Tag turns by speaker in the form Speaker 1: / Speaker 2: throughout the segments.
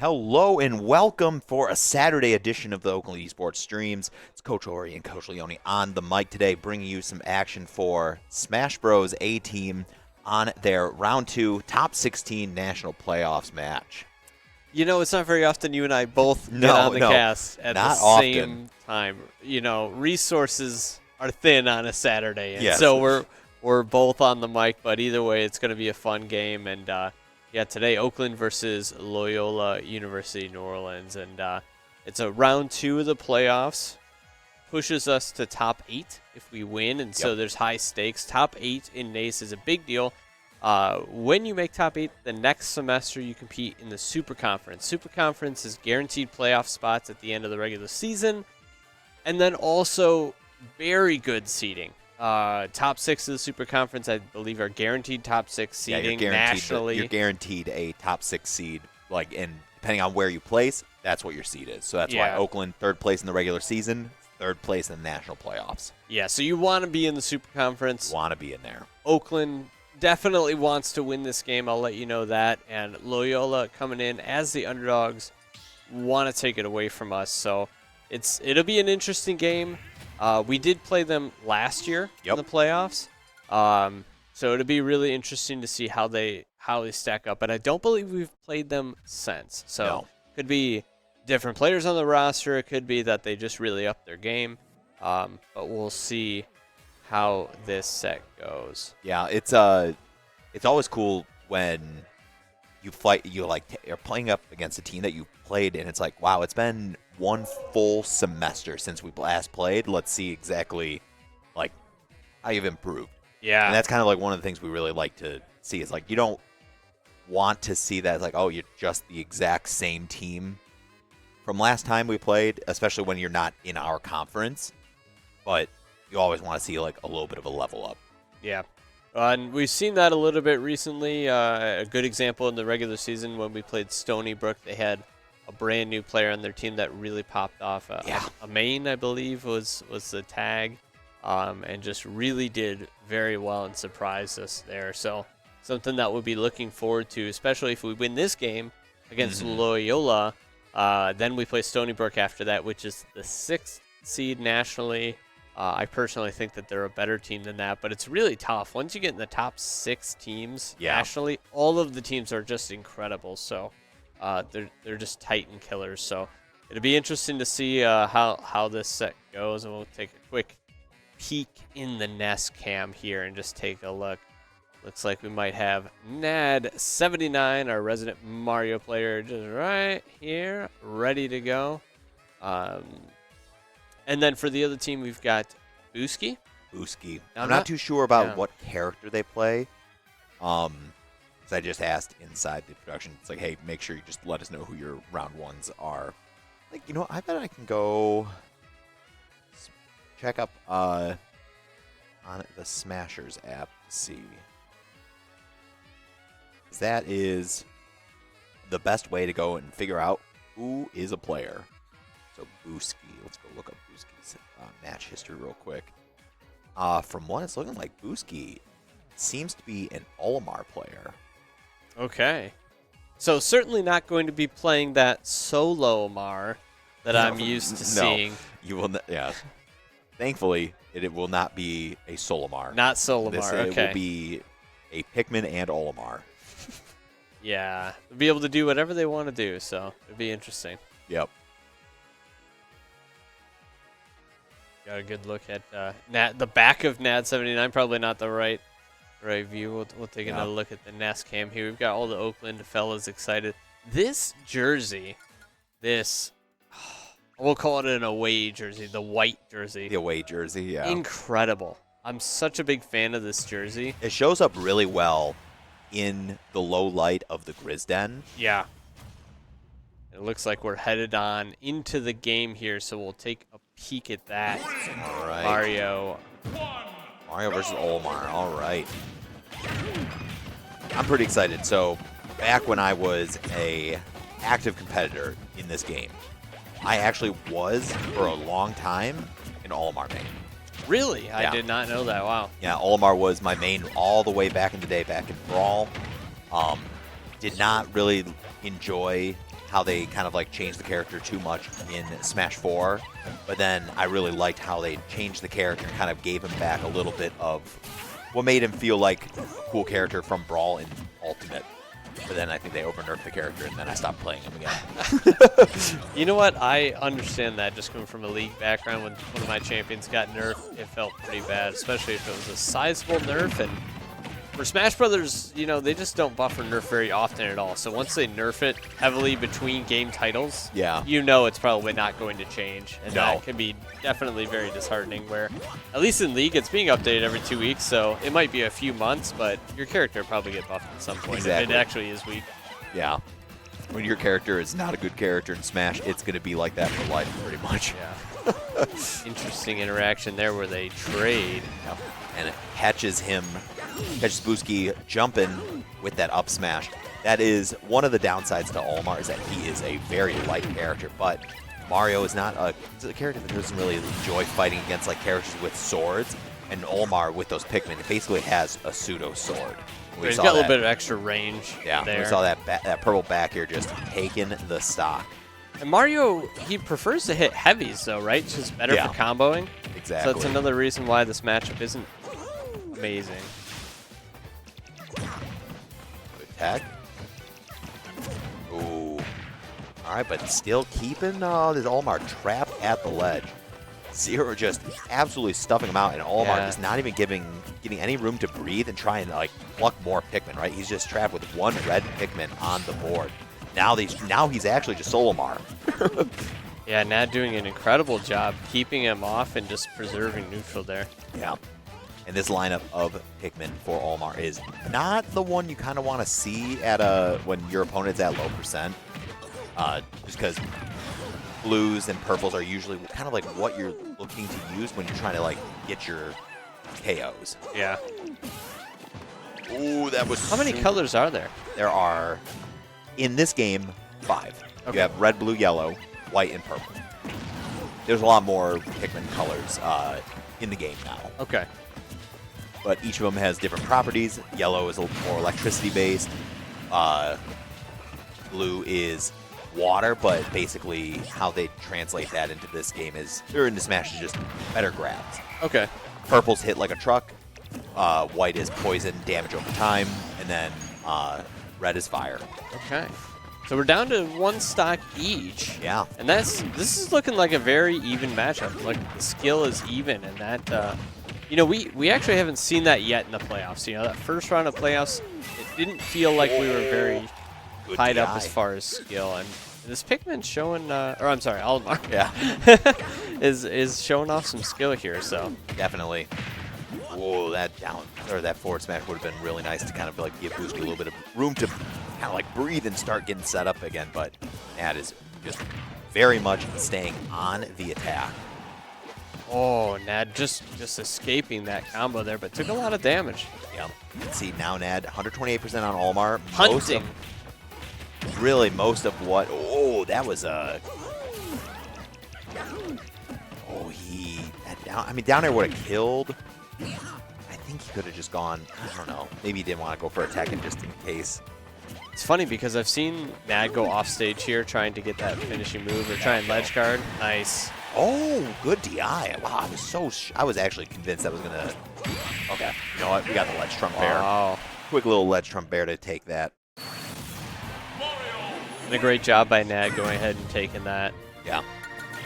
Speaker 1: Hello and welcome for a Saturday edition of the Oakland Esports Streams. It's Coach Ori and Coach Leone on the mic today, bringing you some action for Smash Bros. A-Team on their Round 2 Top 16 National Playoffs match.
Speaker 2: You know, it's not very often you and I both get on the cast at the same time. You know, resources are thin on a Saturday, and
Speaker 1: yes.
Speaker 2: so we're both on the mic. But either way, it's going to be a fun game. And yeah, today Oakland versus Loyola University New Orleans, and it's a round 2 of the playoffs. Pushes us to top 8 if we win, and so there's high stakes. Top 8 in NACE is a big deal. When you make top 8, the next semester you compete in the Super Conference. Super Conference is guaranteed playoff spots at the end of the regular season, and then also very good seeding. Top 6 of the Super Conference, I believe, are guaranteed top 6 seeding nationally.
Speaker 1: You're guaranteed a top 6 seed, and depending on where you place, that's what your seed is. So that's why Oakland, 3rd place in the regular season, 3rd place in the national playoffs.
Speaker 2: Yeah, so you want to be in the Super Conference.
Speaker 1: Want to be in there.
Speaker 2: Oakland definitely wants to win this game, I'll let you know that. And Loyola coming in as the underdogs want to take it away from us. So it'll be an interesting game. We did play them last year in the playoffs. So it'll be really interesting to see how they stack up. But I don't believe we've played them since. So could be different players on the roster. It could be that they just really upped their game. But we'll see how this set goes.
Speaker 1: Yeah, it's always cool when you're playing up against a team that you played, and it's like, wow, it's been one full semester since we last played. Let's see exactly how you've improved.
Speaker 2: Yeah,
Speaker 1: and that's kind of one of the things we really like to see. Is you don't want to see that you're just the exact same team from last time we played, especially when you're not in our conference. But you always want to see a little bit of a level up.
Speaker 2: Yeah. And we've seen that a little bit recently. A good example in the regular season when we played Stony Brook, they had a brand new player on their team that really popped off. A main, I believe, was the tag, and just really did very well and surprised us there. So something that we'll be looking forward to, especially if we win this game against Loyola. Then we play Stony Brook after that, which is the 6th seed nationally. I personally think that they're a better team than that, but it's really tough. Once you get in the top 6 teams nationally, all of the teams are just incredible. So they're just Titan killers. So it'll be interesting to see how this set goes, and we'll take a quick peek in the NES cam here and just take a look. Looks like we might have NAD79, our resident Mario player, just right here, ready to go. And then for the other team, we've got Booski.
Speaker 1: I'm not too sure about what character they play. Because I just asked inside the production. It's hey, make sure you just let us know who your round 1s are. I bet I can go check up on the Smashers app to see. That is the best way to go and figure out who is a player. So Booski, let's go look up Booski's match history real quick. From what it's looking like, Booski seems to be an Olimar player.
Speaker 2: Okay. So certainly not going to be playing that solo Mar that I'm used to seeing.
Speaker 1: You will not, Thankfully, it will not be a Solomar.
Speaker 2: Not Solomar, okay.
Speaker 1: It will be a Pikmin and Olimar.
Speaker 2: Yeah. They'll be able to do whatever they want to do, so it'll be interesting.
Speaker 1: Yep.
Speaker 2: Got a good look at the back of NAD79. Probably not the right view. We'll take another look at the NES cam here. We've got all the Oakland fellas excited. This jersey, we'll call it an away jersey, the white jersey.
Speaker 1: The away jersey, yeah.
Speaker 2: Incredible. I'm such a big fan of this jersey.
Speaker 1: It shows up really well in the low light of the Grizz Den.
Speaker 2: Yeah. It looks like we're headed on into the game here, so we'll take a peek at that.
Speaker 1: All right.
Speaker 2: Mario
Speaker 1: versus Olimar. All right. I'm pretty excited. So back when I was a active competitor in this game, I actually was for a long time an Olimar main.
Speaker 2: Really? I did not know that. Wow.
Speaker 1: Yeah, Olimar was my main all the way back in the day, back in Brawl. Did not really enjoy how they kind of like changed the character too much in Smash 4, but then I really liked how they changed the character and kind of gave him back a little bit of what made him feel like a cool character from Brawl in Ultimate. But then I think they over-nerfed the character, and then I stopped playing him again.
Speaker 2: You know what? I understand that just coming from a League background. When one of my champions got nerfed, it felt pretty bad, especially if it was a sizable nerf. And for Smash Brothers, you know, they just don't buff or nerf very often at all. So once they nerf it heavily between game titles, you know it's probably not going to change. And that can be definitely very disheartening, where at least in League, it's being updated every 2 weeks. So it might be a few months, but your character will probably get buffed at some point if it actually is weak.
Speaker 1: Yeah. When your character is not a good character in Smash, it's going to be like that for life, pretty much.
Speaker 2: Yeah. Interesting interaction there where they trade.
Speaker 1: Yep. And it catches Booski jumping with that up smash. That is one of the downsides to Olimar, is that he is a very light character, but Mario is not a character that doesn't really enjoy fighting against like characters with swords, and Olimar with those Pikmin basically has a pseudo sword.
Speaker 2: He's got a little bit of extra range there.
Speaker 1: We saw that purple back here just taking the stock.
Speaker 2: And Mario, he prefers to hit heavies though, right? It's just better for comboing.
Speaker 1: Exactly.
Speaker 2: So that's another reason why this matchup isn't amazing.
Speaker 1: Good tag. Ooh. All right, but still keeping this Olimar trapped at the ledge. Zero just absolutely stuffing him out, and Olimar is not even getting any room to breathe and try and like pluck more Pikmin, right? He's just trapped with one red Pikmin on the board. Now he's actually just Solomar.
Speaker 2: Yeah, Nad doing an incredible job keeping him off and just preserving neutral there.
Speaker 1: Yeah. And this lineup of Pikmin for Olimar is not the one you kind of want to see at when your opponent's at low percent. Just because blues and purples are usually kind of like what you're looking to use when you're trying to like get your KOs.
Speaker 2: Yeah.
Speaker 1: Ooh, that was.
Speaker 2: How many colors are there?
Speaker 1: There are, in this game, 5. Okay. You have red, blue, yellow, white, and purple. There's a lot more Pikmin colors in the game now.
Speaker 2: Okay.
Speaker 1: But each of them has different properties. Yellow is a little more electricity-based. Blue is water, but basically how they translate that into this game is, or into Smash, is just better grabs.
Speaker 2: Okay.
Speaker 1: Purple's hit like a truck. White is poison, damage over time, and then red is fire.
Speaker 2: Okay. So we're down to 1 stock each.
Speaker 1: Yeah.
Speaker 2: And this is looking like a very even matchup. Like the skill is even, and that you know, we actually haven't seen that yet in the playoffs. You know, that first round of playoffs, it didn't feel like we were very tied up as far as skill. And this Pikmin showing, or I'm sorry, Olimar, is showing off some skill here. So
Speaker 1: definitely. Whoa, that forward smash would have been really nice to kind of like give Booski a little bit of room to kind of like breathe and start getting set up again. But Nad is just very much staying on the attack.
Speaker 2: Oh, Nad just escaping that combo there, but took a lot of damage.
Speaker 1: Yeah. Let's see, now Nad, 128% on Olimar.
Speaker 2: Hunting.
Speaker 1: Most of what... Oh, that was a... Oh, down air would have killed. I think he could have just gone... I don't know. Maybe he didn't want to go for attacking just in case.
Speaker 2: It's funny because I've seen Nad go off stage here trying to get that finishing move or try and ledge guard. Nice.
Speaker 1: Oh, good DI. Wow, I was actually convinced that was going to... Okay, you know what? We got the ledge trump bear.
Speaker 2: Wow.
Speaker 1: Quick little ledge trump bear to take that.
Speaker 2: And a great job by Nad going ahead and taking that.
Speaker 1: Yeah.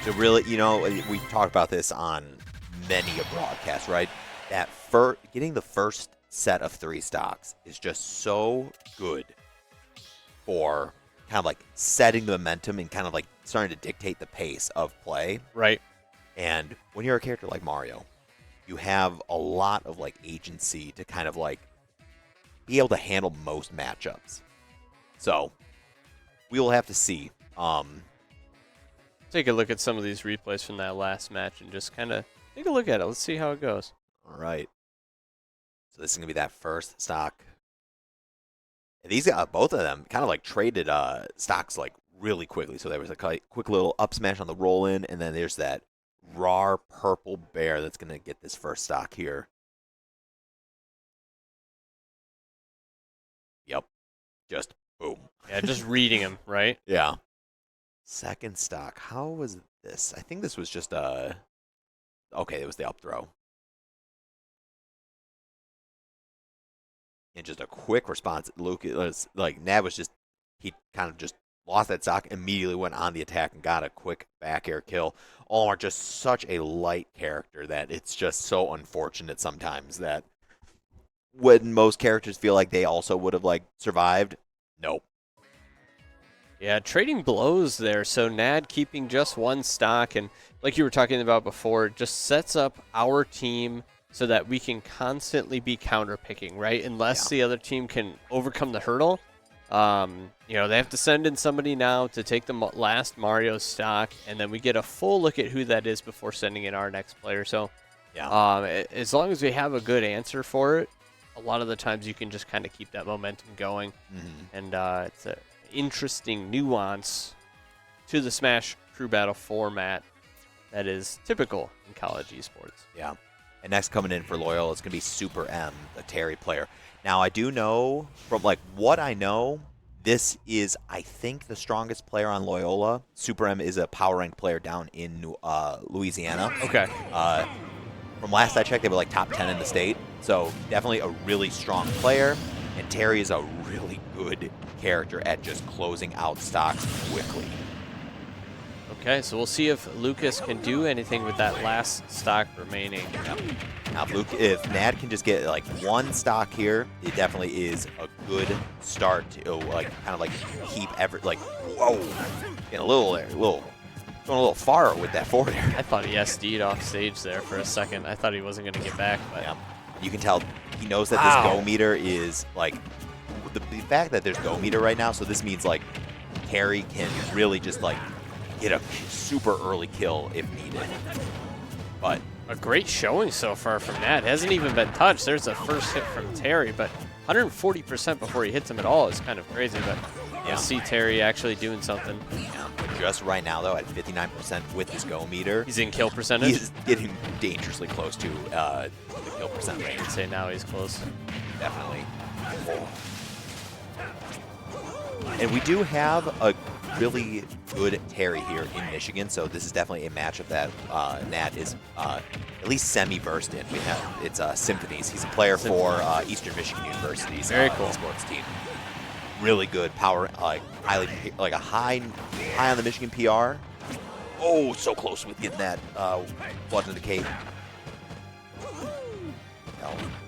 Speaker 1: So really, you know, we talked about this on many a broadcast, right? That getting the first set of 3 stocks is just so good for kind of like setting the momentum and kind of like starting to dictate the pace of play.
Speaker 2: Right.
Speaker 1: And when you're a character like Mario, you have a lot of like agency to kind of like be able to handle most matchups. So we will have to see.
Speaker 2: Take a look at some of these replays from that last match and just kind of take a look at it. Let's see how it goes.
Speaker 1: All right. So this is going to be that first stock. And these both of them kind of like traded stocks like really quickly. So there was a quick little up smash on the roll in, and then there's that raw purple bear that's going to get this first stock here. Yep. Just boom.
Speaker 2: Yeah, just reading him, right?
Speaker 1: Yeah. Second stock. How was this? I think this was just okay, it was the up throw. And just a quick response. Luke was like Nad was just he kind of just lost that stock, immediately went on the attack and got a quick back air kill. All are just such a light character that it's just so unfortunate sometimes that when most characters feel like they also would have like survived, nope.
Speaker 2: Yeah, trading blows there. So Nad keeping just one stock, and like you were talking about before, it just sets up our team so that we can constantly be counter picking, right? Unless the other team can overcome the hurdle. They have to send in somebody now to take the last Mario stock, and then we get a full look at who that is before sending in our next player. So, as long as we have a good answer for it, a lot of the times you can just kind of keep that momentum going. And it's an interesting nuance to the Smash Crew Battle format that is typical in college esports.
Speaker 1: Yeah. And next coming in for Loyola is going to be Super M, the Terry player. Now, I do know, from like what I know, this is, I think, the strongest player on Loyola. Super M is a power rank player down in Louisiana.
Speaker 2: Okay.
Speaker 1: From last I checked, they were like top 10 in the state. So definitely a really strong player. And Terry is a really good character at just closing out stocks quickly.
Speaker 2: Okay, so we'll see if Lucas can do anything with that last stock remaining.
Speaker 1: Yep. Now, if Nad can just get like one stock here, it definitely is a good start to like kind of like keep whoa, getting going a little far with that forward air.
Speaker 2: I thought he SD'd off stage there for a second. I thought he wasn't going to get back, but
Speaker 1: you can tell he knows that this go meter is like the fact that there's go meter right now. So this means like Terry can really just like get a super early kill if needed. But
Speaker 2: a great showing so far from Nat. Hasn't even been touched. There's a first hit from Terry, but 140% before he hits him at all is kind of crazy. But I see Terry actually doing something.
Speaker 1: Yeah, just right now, though, at 59% with his go meter.
Speaker 2: He's in kill percentage?
Speaker 1: He's getting dangerously close to the kill percent range.
Speaker 2: I'd say now he's close.
Speaker 1: Definitely. And we do have a really good Terry here in Michigan, so this is definitely a matchup that Nat is at least semi-versed in. It's Symphonies. He's a player for Eastern Michigan University's
Speaker 2: Very cool
Speaker 1: sports team. Really good power, highly like a high on the Michigan PR. Oh, so close with getting that blood in the cape.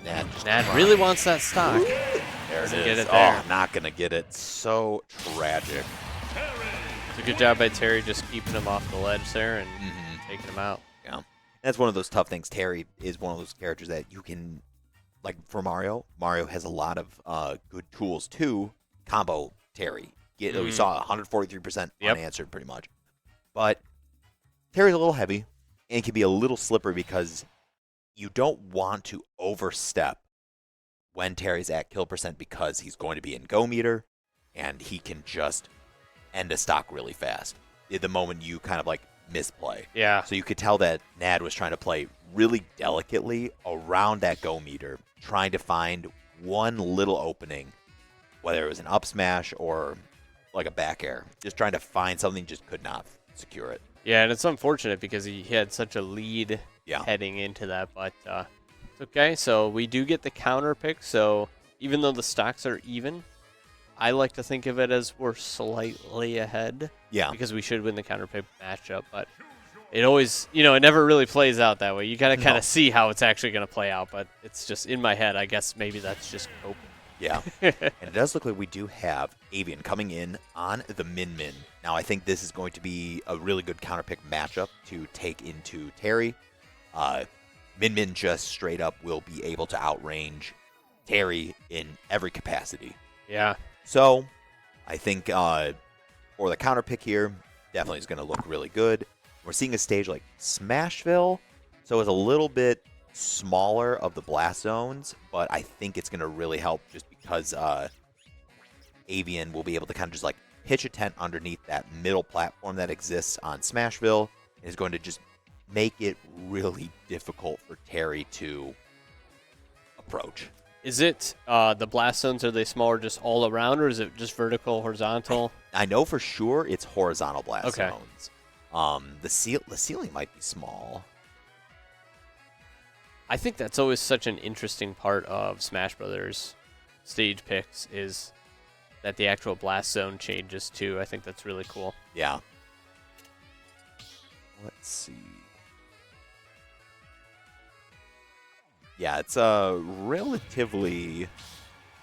Speaker 2: Nat really wants that stock.
Speaker 1: There it is.
Speaker 2: Get it there.
Speaker 1: Oh, not gonna get it. So tragic.
Speaker 2: It's a good job by Terry just keeping him off the ledge there and taking him out.
Speaker 1: Yeah. And that's one of those tough things. Terry is one of those characters that you can, like for Mario has a lot of good tools to combo Terry. We saw 143% unanswered pretty much. But Terry's a little heavy and can be a little slippery because you don't want to overstep when Terry's at kill percent because he's going to be in go meter and he can just end a stock really fast the moment you kind of like misplay.
Speaker 2: Yeah.
Speaker 1: So you could tell that Nad was trying to play really delicately around that go meter, trying to find one little opening, whether it was an up smash or like a back air, just trying to find something, just could not secure it.
Speaker 2: Yeah, and it's unfortunate because he had such a lead heading into that, but it's okay. So we do get the counter pick, so even though the stocks are even, I like to think of it as we're slightly ahead.
Speaker 1: Yeah.
Speaker 2: Because we should win the counter pick matchup, but it always, it never really plays out that way. You got to kind of see how it's actually going to play out, but it's just in my head. I guess maybe that's just coping.
Speaker 1: Yeah. And it does look like we do have Avian coming in on the Min. Now, I think this is going to be a really good counter pick matchup to take into Terry. Min just straight up will be able to outrange Terry in every capacity.
Speaker 2: Yeah.
Speaker 1: So I think for the counter pick here, definitely is going to look really good. We're seeing a stage like Smashville, so it's a little bit smaller of the blast zones, but I think it's going to really help just because Avian will be able to kind of just like pitch a tent underneath that middle platform that exists on Smashville, and is going to just make it really difficult for Terry to approach.
Speaker 2: Is it the blast zones, are they smaller just all around, or is it just vertical, horizontal?
Speaker 1: I know for sure it's horizontal blast
Speaker 2: Okay.
Speaker 1: zones. The ceiling might be small.
Speaker 2: I think that's always such an interesting part of Smash Brothers stage picks is that the actual blast zone changes too. I think that's really cool.
Speaker 1: Yeah. Let's see. Yeah, it's relatively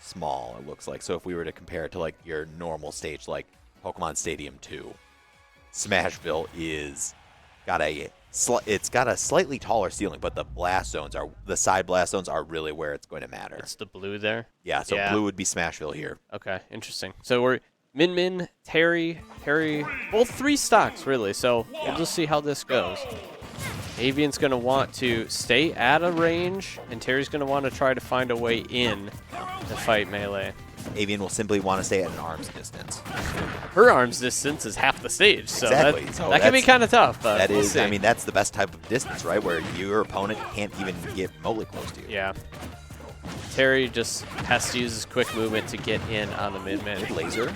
Speaker 1: small, it looks like. So if we were to compare it to like your normal stage like Pokemon Stadium 2, Smashville is it's got a slightly taller ceiling, but the side blast zones are really where it's going to matter.
Speaker 2: It's the blue there.
Speaker 1: Yeah, so blue would be Smashville here.
Speaker 2: Okay, interesting. So we're Min, Terry, both 3 stocks really. So we'll just see how this goes. Avian's going to want to stay at a range, and Terry's going to want to try to find a way in to fight Melee.
Speaker 1: Avian will simply want to stay at an arm's distance.
Speaker 2: Her arm's distance is half the stage, so
Speaker 1: exactly.
Speaker 2: that can be kind of tough. But
Speaker 1: that
Speaker 2: we'll
Speaker 1: is,
Speaker 2: see.
Speaker 1: I mean, that's the best type of distance, right? Where your opponent can't even get remotely close to you.
Speaker 2: Yeah. Terry just has to use his quick movement to get in on the mid-man.
Speaker 1: Good laser.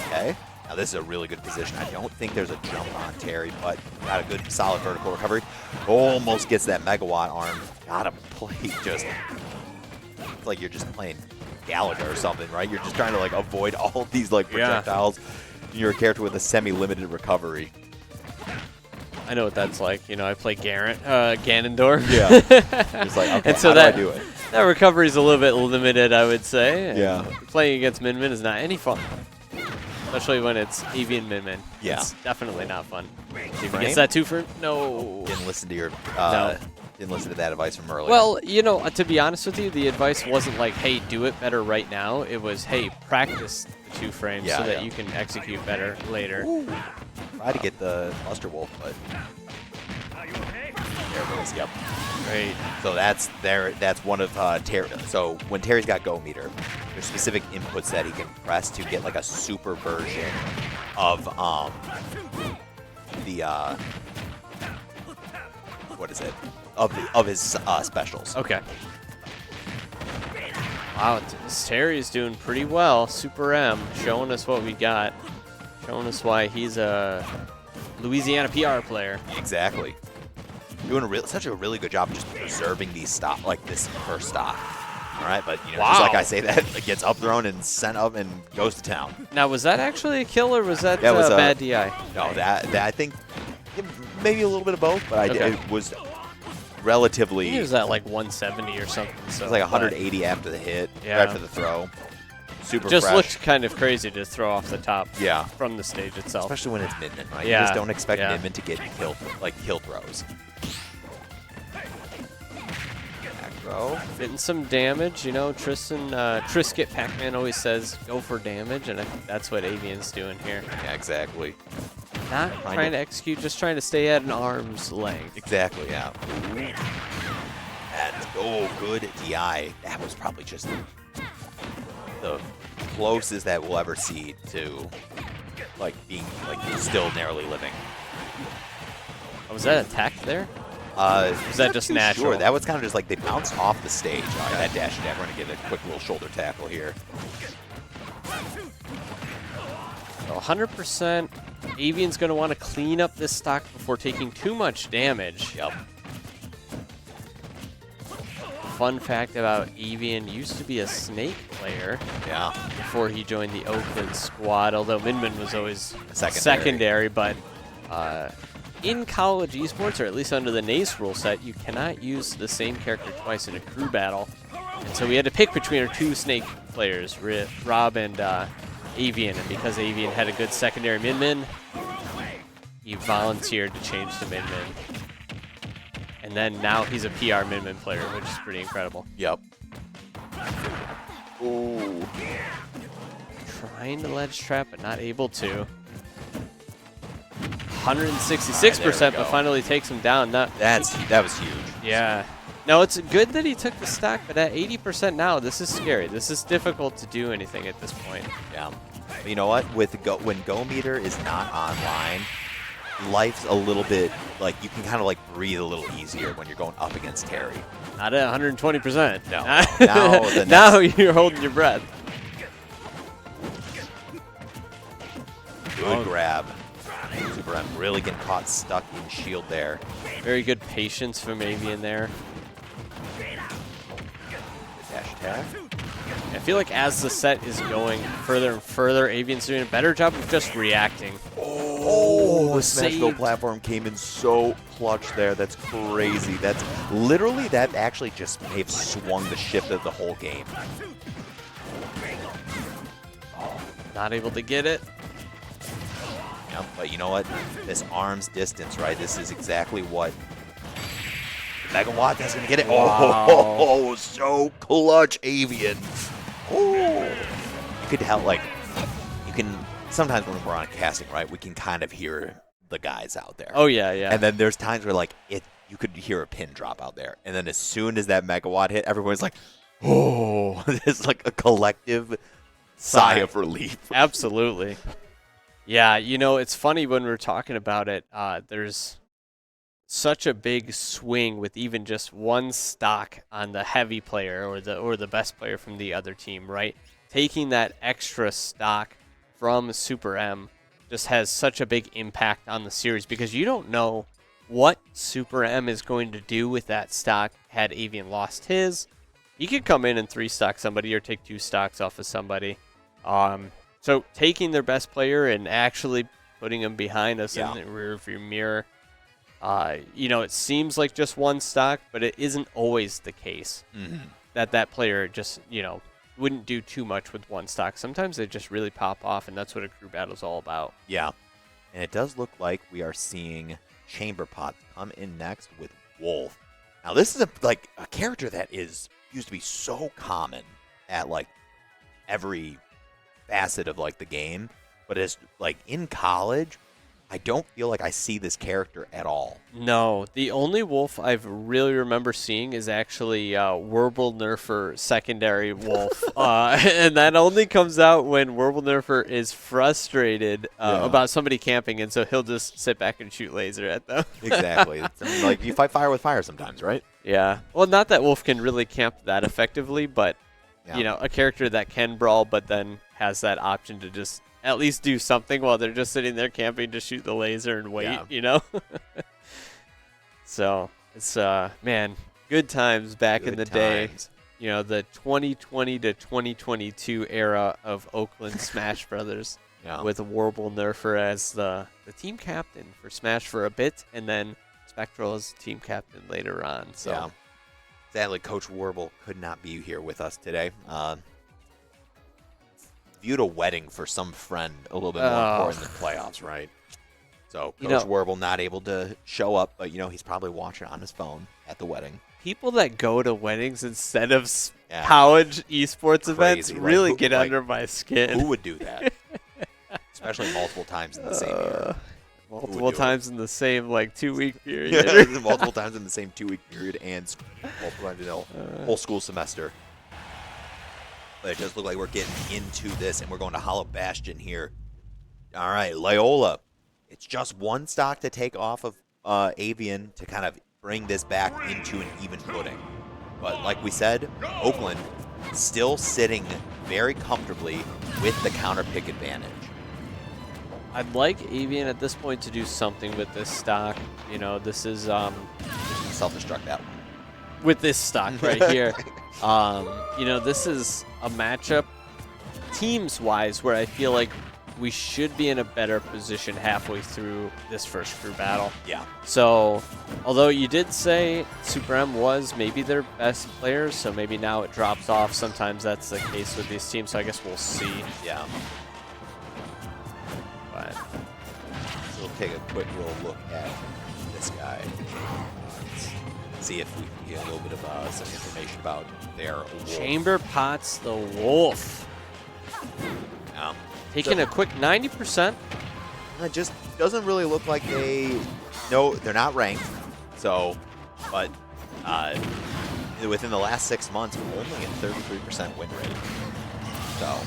Speaker 1: Okay. Now this is a really good position. I don't think there's a jump on Terry, but got a good solid vertical recovery. Almost gets that megawatt arm. Gotta play just. It's like you're just playing Galaga or something, right? You're just trying to like avoid all of these like projectiles. Yeah. You're a character with a semi-limited recovery.
Speaker 2: I know what that's like. You know, I play Ganondorf.
Speaker 1: Yeah. Just like, okay,
Speaker 2: and so
Speaker 1: how do I do it?
Speaker 2: That recovery is a little bit limited, I would say. And
Speaker 1: yeah.
Speaker 2: Playing against Min is not any fun. Especially when it's Avian Min.
Speaker 1: Yeah.
Speaker 2: It's definitely not fun. If he gets that 2 for no.
Speaker 1: Didn't listen to your
Speaker 2: no.
Speaker 1: Didn't listen to that advice from earlier.
Speaker 2: Well, you know, to be honest with you, the advice wasn't like, hey, do it better right now. It was, hey, practice the 2 frames so that you can execute better later.
Speaker 1: Ooh. Try to get the Buster Wolf, but there it is. Yep.
Speaker 2: Great.
Speaker 1: So that's one of Terry. So when Terry's got Go Meter, there's specific inputs that he can press to get like a super version of the what is it? Of his specials.
Speaker 2: Okay. Wow, Terry's doing pretty well. Super M showing us what we got. Showing us why he's a Louisiana PR player.
Speaker 1: Exactly. Doing such a really good job of just preserving these this first stock. All right, but you know, just like I say that, it gets up thrown and sent up and goes to town.
Speaker 2: Now, was that actually a kill or was that was bad DI?
Speaker 1: No, that I think maybe a little bit of both, but it was relatively.
Speaker 2: He was at like 170 or something. So
Speaker 1: it was like 180 after the hit, after the throw. Super
Speaker 2: just
Speaker 1: fresh.
Speaker 2: Looked kind of crazy to throw off the top.
Speaker 1: Yeah.
Speaker 2: From the stage itself.
Speaker 1: Especially when it's Min, right?
Speaker 2: Yeah.
Speaker 1: You just don't expect Min to get kill throws.
Speaker 2: Getting some damage, you know. Trisket Pac-Man always says go for damage, and I think that's what Avian's doing here.
Speaker 1: Yeah, exactly.
Speaker 2: Not trying to execute, just trying to stay at an arm's length.
Speaker 1: Exactly, yeah. And good DI. That was probably just the closest that we'll ever see to like being still narrowly living.
Speaker 2: Oh, was that attacked there? Was that just natural?
Speaker 1: Sure. That was kind of just like they bounced off the stage. All right, that dash attack. We're going to get a quick little shoulder tackle here.
Speaker 2: So 100%. Avian's going to want to clean up this stock before taking too much damage.
Speaker 1: Yep.
Speaker 2: Fun fact about Avian, used to be a Snake player.
Speaker 1: Yeah.
Speaker 2: Before he joined the Oakland squad, although Min was always
Speaker 1: secondary.
Speaker 2: But in college esports, or at least under the NACE rule set, you cannot use the same character twice in a crew battle. And so we had to pick between our 2 Snake players, Rob and Avian. And because Avian had a good secondary Min, he volunteered to change to Min. And then now he's a PR Min player, which is pretty incredible.
Speaker 1: Yep. Ooh.
Speaker 2: Trying to ledge trap, but not able to. 166%, but finally takes him down. That
Speaker 1: was huge.
Speaker 2: Yeah. No, it's good that he took the stock, but at 80% now, this is scary. This is difficult to do anything at this point.
Speaker 1: Yeah. But you know what? When Go Meter is not online, life's a little bit, like, you can kind of, like, breathe a little easier when you're going up against Terry.
Speaker 2: Not at 120%.
Speaker 1: No.
Speaker 2: Now you're holding your breath.
Speaker 1: Good grab. Super M really getting caught stuck in shield there.
Speaker 2: Very good patience from Avian there.
Speaker 1: Dash attack.
Speaker 2: I feel like as the set is going further and further, Avian's doing a better job of just reacting.
Speaker 1: Oh, the Smashville platform came in so clutch there. That's crazy. That's literally, that actually just may have swung the shift of the whole game.
Speaker 2: Not able to get it.
Speaker 1: Yeah, but you know what? This arm's distance, right? This is exactly what Megawatt is going to get it.
Speaker 2: Wow.
Speaker 1: Oh, so clutch, Avian. Oh, you could tell, like, you can, sometimes when we're on casting, right, we can kind of hear the guys out there.
Speaker 2: Oh, yeah, yeah.
Speaker 1: And then there's times where, like, you could hear a pin drop out there. And then as soon as that Megawatt hit, everyone's like, oh, it's like a collective sigh of relief.
Speaker 2: Absolutely. Yeah, you know, it's funny when we're talking about it, there's such a big swing with even just one stock on the heavy player or the best player from the other team, right? Taking that extra stock from Super M just has such a big impact on the series because you don't know what Super M is going to do with that stock had Avian lost his. He could come in and 3-stock somebody or take 2 stocks off of somebody. So taking their best player and actually putting him behind us in the rearview mirror, you know, it seems like just one stock, but it isn't always the case that player just, you know, wouldn't do too much with one stock. Sometimes they just really pop off, and that's what a crew battle is all about.
Speaker 1: Yeah, and it does look like we are seeing Chamber Pot come in next with Wolf. Now, this is a character that used to be so common at, like, every facet of, like, the game, but as, like, in college, I don't feel like I see this character at all.
Speaker 2: No, the only Wolf I've really remember seeing is actually Werble Nerfer secondary Wolf, and that only comes out when Werble Nerfer is frustrated about somebody camping, and so he'll just sit back and shoot laser at them.
Speaker 1: Exactly. It's, like, you fight fire with fire sometimes, right?
Speaker 2: Yeah. Well, not that Wolf can really camp that effectively, but you know, a character that can brawl, but then has that option to just at least do something while they're just sitting there camping to shoot the laser and wait, you know? So it's, man, good times back in the day. You know, the 2020 to 2022 era of Oakland Smash Brothers with Werble Nerfer as the team captain for Smash for a bit, and then Spectral as team captain later on. So
Speaker 1: sadly, Coach Werble could not be here with us today. Viewed a wedding for some friend a little bit more important than playoffs, right? So Coach Werble not able to show up, but, you know, he's probably watching on his phone at the wedding.
Speaker 2: People that go to weddings instead of college esports events really get under my skin.
Speaker 1: Who would do that? Especially multiple times in the same year.
Speaker 2: Multiple times in the same, like, 2-week period.
Speaker 1: Multiple times in the same 2-week period and multiple times in the whole school semester. But it does look like we're getting into this, and we're going to Hollow Bastion here. All right, Loyola. It's just one stock to take off of Avian to kind of bring this back into an even footing. But like we said, Oakland still sitting very comfortably with the counter pick advantage.
Speaker 2: I'd like Avian at this point to do something with this stock. You know, this is
Speaker 1: self-destruct that one.
Speaker 2: With this stock right here. You know, this is a matchup teams-wise where I feel like we should be in a better position halfway through this first crew battle.
Speaker 1: Yeah.
Speaker 2: So, although you did say Super M was maybe their best player, so maybe now it drops off. Sometimes that's the case with these teams, so I guess we'll see.
Speaker 1: Yeah. But we'll take a quick little look at this guy. See if we can get a little bit of some information about their wolf.
Speaker 2: Chamber Pot's the Wolf.
Speaker 1: Yeah.
Speaker 2: Taking a quick 90%.
Speaker 1: It just doesn't really look like they're not ranked. So, but within the last 6 months, only a 33% win rate. So,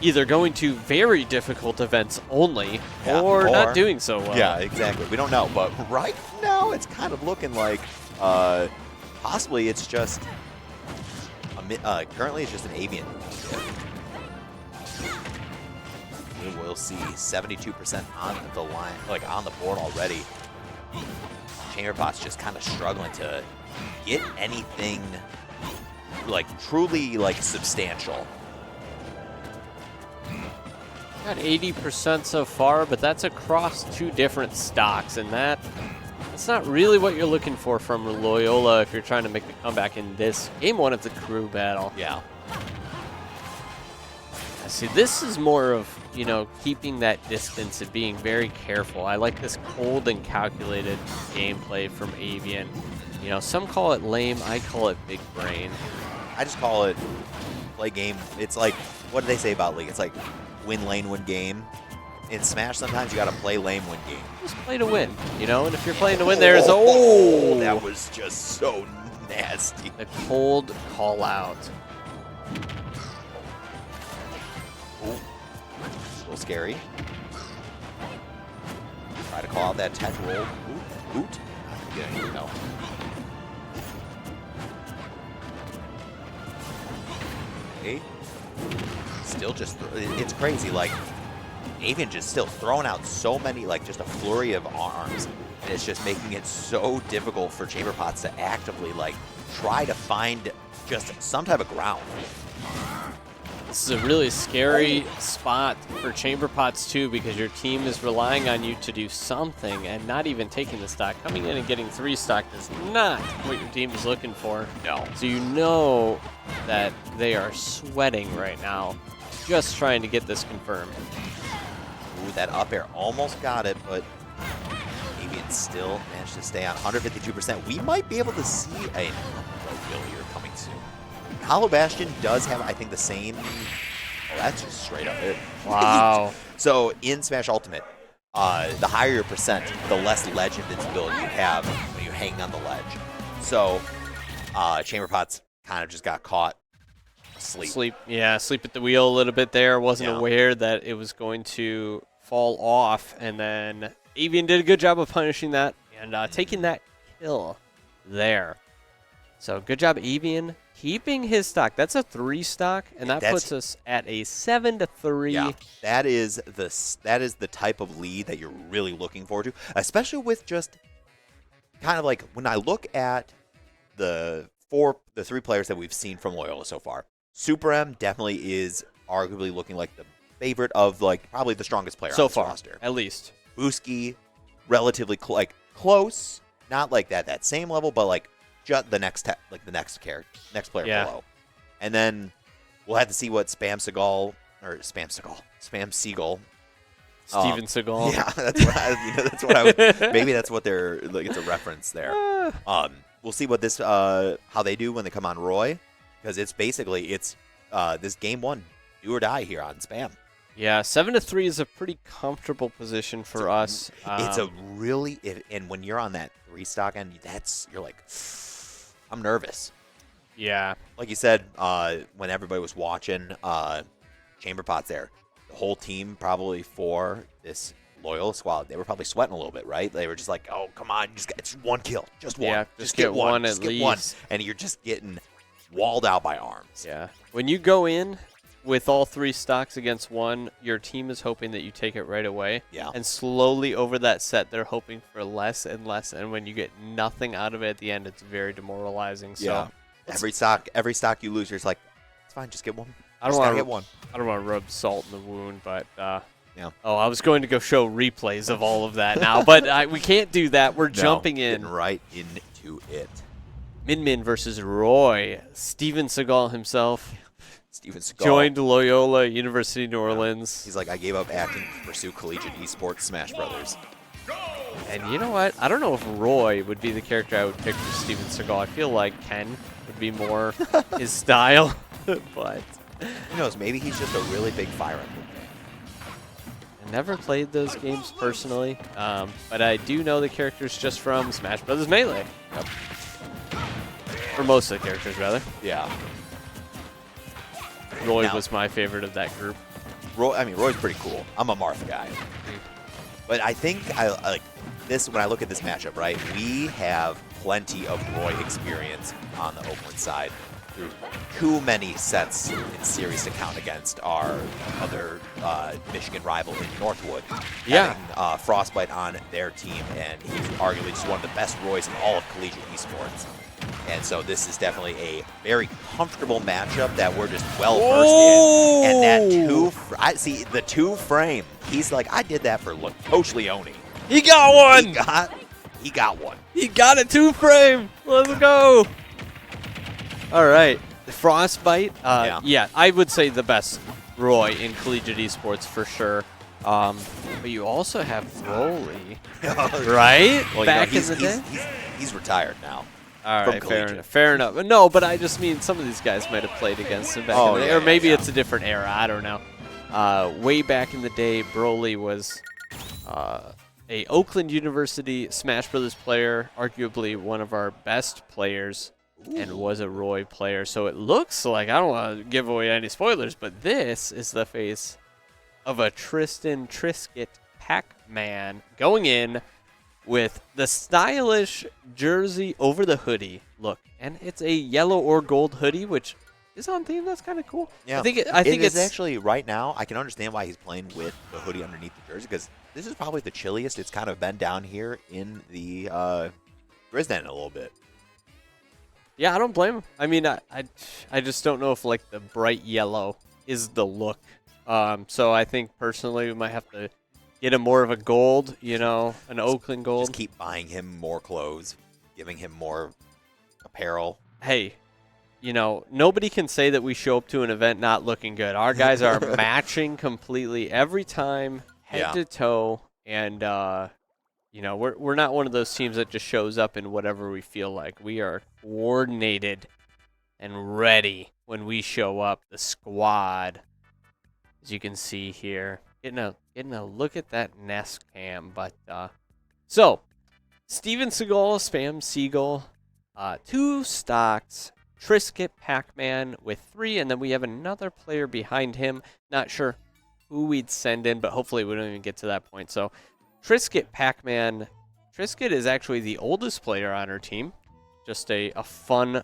Speaker 2: either going to very difficult events only,
Speaker 1: Yeah,
Speaker 2: or
Speaker 1: or-
Speaker 2: not doing so well.
Speaker 1: Yeah, exactly. We don't know, but right now it's kind of looking like possibly it's just currently it's just an avian. We'll see 72% on the line, like on the board already. Chamberbot's just kind of struggling to get anything like truly like substantial.
Speaker 2: Got 80% so far, but that's across 2 different stocks, and that's not really what you're looking for from Loyola if you're trying to make the comeback in this game 1 of the crew battle.
Speaker 1: Yeah.
Speaker 2: See, this is more of, you know, keeping that distance and being very careful. I like this cold and calculated gameplay from Avian. You know, some call it lame, I call it big brain.
Speaker 1: I just call it play game. It's like, what do they say about League? It's like win lane, win game. In Smash, sometimes you got to play lame, win game.
Speaker 2: Just play to win, you know? And if you're playing to win, there's, oh!
Speaker 1: That was just so nasty.
Speaker 2: The cold call out.
Speaker 1: Ooh. A little scary. Try to call out that tech roll. Ooh. Boot. Not gonna get anything, though. Okay. Still just, it's crazy. Like, Avian just still throwing out so many, like just a flurry of arms. And it's just making it so difficult for Chamberpots to actively, like, try to find just some type of ground.
Speaker 2: This is a really scary spot for Chamberpots too, because your team is relying on you to do something and not even taking the stock. Coming in and getting 3 stock is not what your team is looking for.
Speaker 1: No.
Speaker 2: So you know that they are sweating right now, just trying to get this confirmed.
Speaker 1: Ooh, that up air almost got it, but Avian still managed to stay on 152%. We might be able to see a here coming soon. Hollow Bastion does have, I think, the same. Oh, that's just straight up it.
Speaker 2: Wow.
Speaker 1: So in Smash Ultimate, the higher your percent, the less ledge invincibility you have when you hang on the ledge. So Chamberpots kind of just got caught asleep.
Speaker 2: Yeah, sleep at the wheel a little bit there. Wasn't
Speaker 1: Yeah.
Speaker 2: aware that it was going to fall off, and then Avian did a good job of punishing that and taking that kill there. So good job, Avian, keeping his stock. That's a 3 stock, and that puts us at a 7-3.
Speaker 1: Yeah, that is the type of lead that you're really looking forward to, especially with just kind of like when I look at the 3 players that we've seen from Loyola so far. Super M definitely is arguably looking like the favorite of like probably the strongest player
Speaker 2: so
Speaker 1: on this
Speaker 2: far,
Speaker 1: roster.
Speaker 2: at least.
Speaker 1: Booski, relatively close, not like that same level, but like just the next player below. And then we'll have to see what Spam Seagal.
Speaker 2: Steven Seagal.
Speaker 1: Yeah, that's what I would, maybe that's what they're like. It's a reference there. We'll see what this how they do when they come on Roy, because it's basically this game 1 do or die here on Spam.
Speaker 2: Yeah, 7-3 is a pretty comfortable position for us.
Speaker 1: It's a really and when you're on that 3 stock end, you're like, I'm nervous.
Speaker 2: Yeah.
Speaker 1: Like you said, when everybody was watching Chamberpots there, the whole team probably for this Loyola squad, they were probably sweating a little bit, right? They were just like, oh, come on, it's 1 kill. Just one.
Speaker 2: Yeah,
Speaker 1: just get one
Speaker 2: at least.
Speaker 1: One. And you're just getting walled out by arms.
Speaker 2: Yeah. When you go in with all 3 stocks against 1, your team is hoping that you take it right away.
Speaker 1: Yeah.
Speaker 2: And slowly over that set, they're hoping for less and less. And when you get nothing out of it at the end, it's very demoralizing. So
Speaker 1: yeah. Every stock you lose, you're just like, it's fine, just get one.
Speaker 2: I don't want to
Speaker 1: get one.
Speaker 2: I don't want to rub salt in the wound, but
Speaker 1: yeah.
Speaker 2: Oh, I was going to go show replays of all of that now, but we can't do that. We're jumping in.
Speaker 1: Getting right into it.
Speaker 2: Min Min versus Roy. Steven Seagal himself.
Speaker 1: Steven Seagal
Speaker 2: joined Loyola University New Orleans.
Speaker 1: He's like, I gave up acting to pursue collegiate esports Smash Brothers.
Speaker 2: And you know what? I don't know if Roy would be the character I would pick for Steven Seagal. I feel like Ken would be more his style, but
Speaker 1: who knows? Maybe he's just a really big Fire Emblem fan.
Speaker 2: I never played those games personally, but I do know the characters just from Smash Brothers Melee.
Speaker 1: Yep.
Speaker 2: For most of the characters, rather.
Speaker 1: Yeah.
Speaker 2: Roy
Speaker 1: Now-
Speaker 2: was my favorite of that group.
Speaker 1: Roy's pretty cool. I'm a Marth guy. But I think I like this when I look at this matchup, right? We have plenty of Roy experience on the Oakland side. Through too many sets in series to count against our other Michigan rival in Northwood.
Speaker 2: Yeah.
Speaker 1: Having Frostbite on their team, and he's arguably just one of the best Roys in all of collegiate esports. And so this is definitely a very comfortable matchup that we're just well versed in. And that the two frame. He's like, I did that for Coach Leone.
Speaker 2: He got one.
Speaker 1: He got one.
Speaker 2: He got a 2-frame. Let's go. All right, the Frostbite. Yeah, I would say the best Roy in collegiate esports for sure. But you also have Broly, right?
Speaker 1: Well,
Speaker 2: back in the day.
Speaker 1: He's retired now.
Speaker 2: All right, fair enough. No, but I just mean some of these guys might have played against him back in the day, or maybe it's a different era. I don't know. Way back in the day, Broly was a Oakland University Smash Brothers player, arguably one of our best players. And was a Roy player. So it looks like, I don't want to give away any spoilers, but this is the face of a Trisket Pac-Man going in with the stylish jersey over the hoodie look. And it's a yellow or gold hoodie, which is on theme. That's kind of cool.
Speaker 1: Yeah.
Speaker 2: I think it's
Speaker 1: actually right now, I can understand why he's playing with the hoodie underneath the jersey, because this is probably the chilliest it's kind of been down here in the Grizzden a little bit.
Speaker 2: Yeah, I don't blame him. I mean, I just don't know if, like, the bright yellow is the look. So I think, personally, we might have to get him more of a gold, an Oakland gold.
Speaker 1: Just keep buying him more clothes, giving him more apparel.
Speaker 2: Hey, nobody can say that we show up to an event not looking good. Our guys are matching completely every time, head to toe, and we're not one of those teams that just shows up in whatever we feel like. We are coordinated and ready when we show up. The squad, as you can see here, getting a look at that Nest cam. But so Steven Seagal, Spam Seagull, 2 stocks, Trisket Pac-Man with 3, and then we have another player behind him. Not sure who we'd send in, but hopefully we don't even get to that point. So Trisket Pac-Man. Trisket is actually the oldest player on our team. Just a fun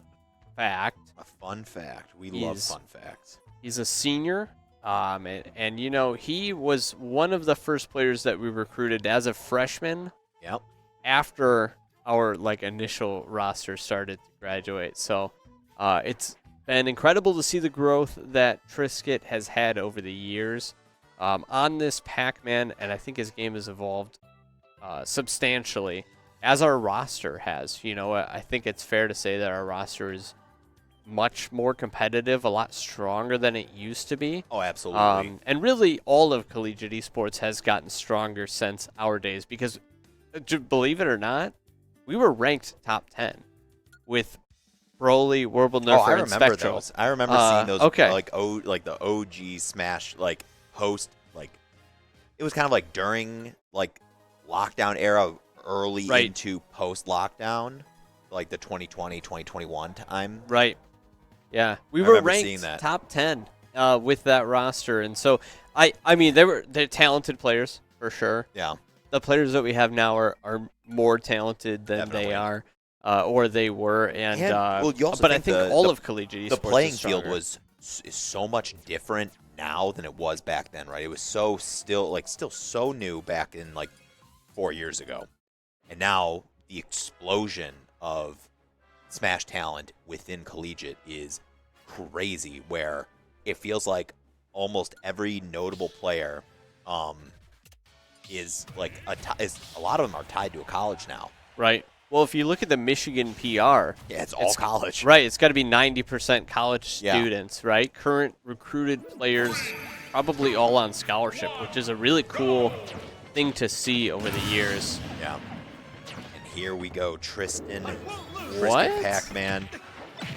Speaker 2: fact.
Speaker 1: A fun fact. We love fun facts.
Speaker 2: He's a senior. And he was one of the first players that we recruited as a freshman.
Speaker 1: Yep.
Speaker 2: After our initial roster started to graduate. So it's been incredible to see the growth that Trisket has had over the years. On this Pac-Man, and I think his game has evolved substantially, as our roster has. I think it's fair to say that our roster is much more competitive, a lot stronger than it used to be.
Speaker 1: Oh, absolutely.
Speaker 2: And really, all of collegiate esports has gotten stronger since our days, because, believe it or not, we were ranked top 10 with Broly, Warble, Nerfer, and Spectral.
Speaker 1: Those. I remember seeing those,
Speaker 2: okay.
Speaker 1: like the OG Smash, host, it was kind of during lockdown era, early into post lockdown, the 2020 2021 time.
Speaker 2: Right. Yeah, we were ranked top 10 with that roster, and so I mean they're talented players for sure.
Speaker 1: Yeah.
Speaker 2: The players that we have now are more talented than they are, or they were, and but I think all of collegiate esports,
Speaker 1: the playing field is so much different now than it was back then, right? It was still so new back in 4 years ago, and now the explosion of Smash talent within collegiate is crazy, where it feels like almost every notable player is a lot of them are tied to a college now.
Speaker 2: Right. Well, if you look at the Michigan PR,
Speaker 1: it's all college.
Speaker 2: Right. It's got to be 90% college students, right? Current recruited players, probably all on scholarship, which is a really cool thing to see over the years.
Speaker 1: Yeah. And here we go, Trisket Pac-Man.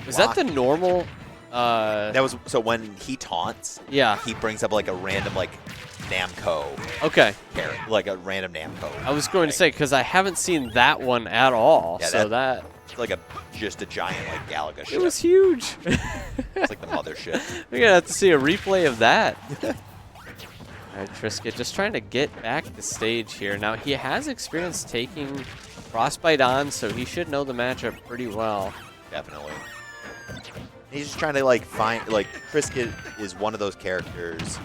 Speaker 2: Is that the normal?
Speaker 1: That was so when he taunts.
Speaker 2: Yeah.
Speaker 1: He brings up a random Namco.
Speaker 2: Okay.
Speaker 1: Character, a random Namco.
Speaker 2: I was going to say, because I haven't seen that one at all.
Speaker 1: Yeah,
Speaker 2: so that's
Speaker 1: just a giant Galaga ship.
Speaker 2: It was huge.
Speaker 1: It's like the mothership.
Speaker 2: We're gonna have to see a replay of that. All right, Trisket just trying to get back the stage here. Now, he has experience taking Frostbite on, so he should know the matchup pretty well.
Speaker 1: Definitely. He's just trying to, like, find, like, Trisket is one of those characters.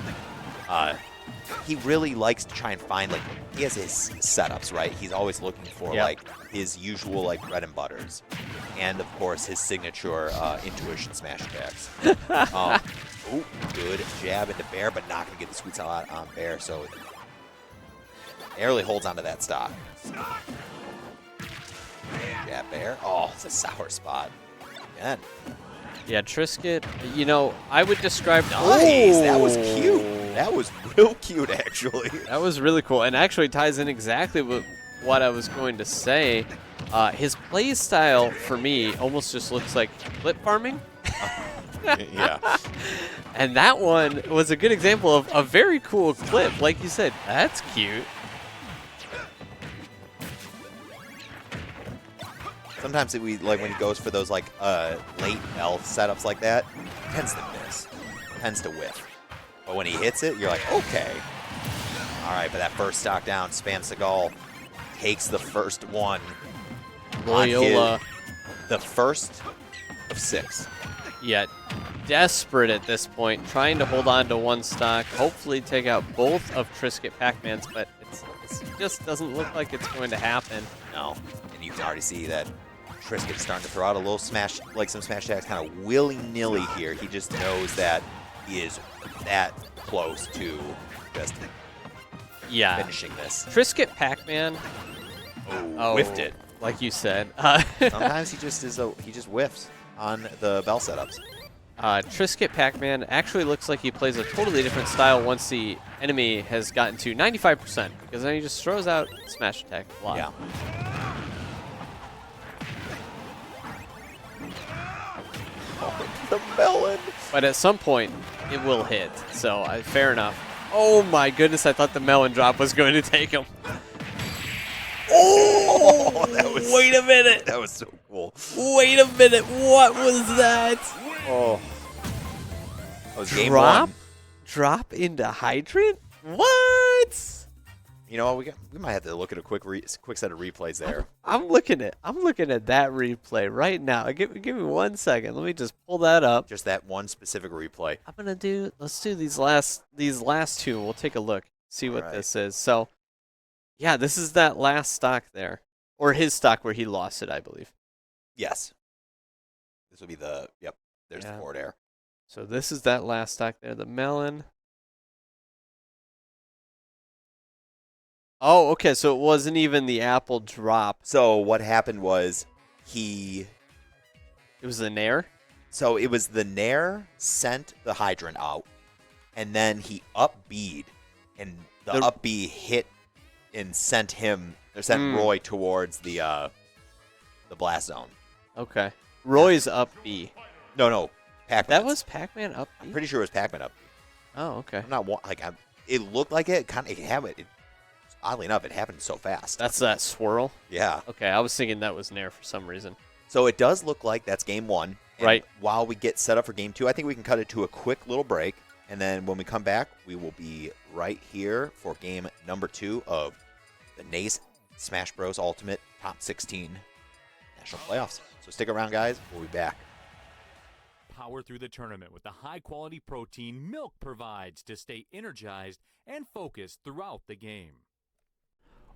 Speaker 1: He really likes to try and find, like, he has his setups, right? He's always looking for, like, his usual, like, bread and butters. And, of course, his signature intuition smash attacks. Ooh, good jab into Bear, but not going to get the sweet spot on Bear, so barely holds onto that stock. Jab Bear. Oh, it's a sour spot. Again.
Speaker 2: Yeah, Trisket, you know, I would describe...
Speaker 1: Nice! That was cute. That was real cute, actually.
Speaker 2: That was really cool, and actually ties in exactly with what I was going to say. His play style, for me, almost just looks like flip farming.
Speaker 1: Yeah.
Speaker 2: And that one was a good example of a very cool clip. Like you said, that's cute.
Speaker 1: Sometimes like when he goes for those like late L setups like that, he tends to miss, tends to whiff. But when he hits it, you're like, okay. All right, but that first stock down, Spam Seagal takes the first one.
Speaker 2: Loyola.
Speaker 1: The first of 6.
Speaker 2: Yeah, desperate at this point, trying to hold on to one stock, hopefully take out both of Trisket Pac-Mans, but it just doesn't look like it's going to happen.
Speaker 1: No, and you can already see that Trisket's starting to throw out a little smash, like some smash attacks kind of willy-nilly here. He just knows that he is that close to just finishing this.
Speaker 2: Trisket Pac-Man.
Speaker 1: Oh, whiffed it.
Speaker 2: Like you said.
Speaker 1: Sometimes he just whiffs on the bell setups.
Speaker 2: Trisket Pac-Man actually looks like he plays a totally different style once the enemy has gotten to 95%, because then he just throws out smash attack a lot.
Speaker 1: Yeah. Oh, the melon.
Speaker 2: But at some point, it will hit, so fair enough. Oh my goodness, I thought the melon drop was going to take him. Oh, wait a minute.
Speaker 1: That was so cool.
Speaker 2: Wait a minute. What was that?
Speaker 1: Oh. That was game 1.
Speaker 2: Drop into Hydrant? What?
Speaker 1: You know what? We might have to look at a quick set of replays there.
Speaker 2: I'm looking at that replay right now. Give me 1 second. Let me just pull that up.
Speaker 1: Just that one specific replay.
Speaker 2: Let's do these last 2. We'll take a look. See what this is. So, yeah, this is that last stock there. Or his stock where he lost it, I believe.
Speaker 1: Yes. This will be there's the forward air.
Speaker 2: So this is that last stock there, the melon. Oh, okay, so it wasn't even the apple drop.
Speaker 1: So what happened was it
Speaker 2: was the Nair?
Speaker 1: So it was the Nair sent the hydrant out, and then he up B'd, and the up B hit and sent Roy towards the blast zone. Okay.
Speaker 2: Roy's up B.
Speaker 1: No, Pac-Man.
Speaker 2: That was Pac-Man up B?
Speaker 1: I'm pretty sure it was Pac-Man up B.
Speaker 2: Oh, okay.
Speaker 1: I'm not like it looked like it. Oddly enough, it happened so fast.
Speaker 2: That's that swirl?
Speaker 1: Yeah.
Speaker 2: Okay, I was thinking that was Nair for some reason.
Speaker 1: So it does look like that's game 1. And
Speaker 2: right.
Speaker 1: While we get set up for game 2, I think we can cut it to a quick little break. And then when we come back, we will be right here for game number 2 of the NACE Smash Bros. Ultimate Top 16 National Playoffs. So stick around, guys. We'll be back.
Speaker 3: Power through the tournament with the high-quality protein milk provides to stay energized and focused throughout the game.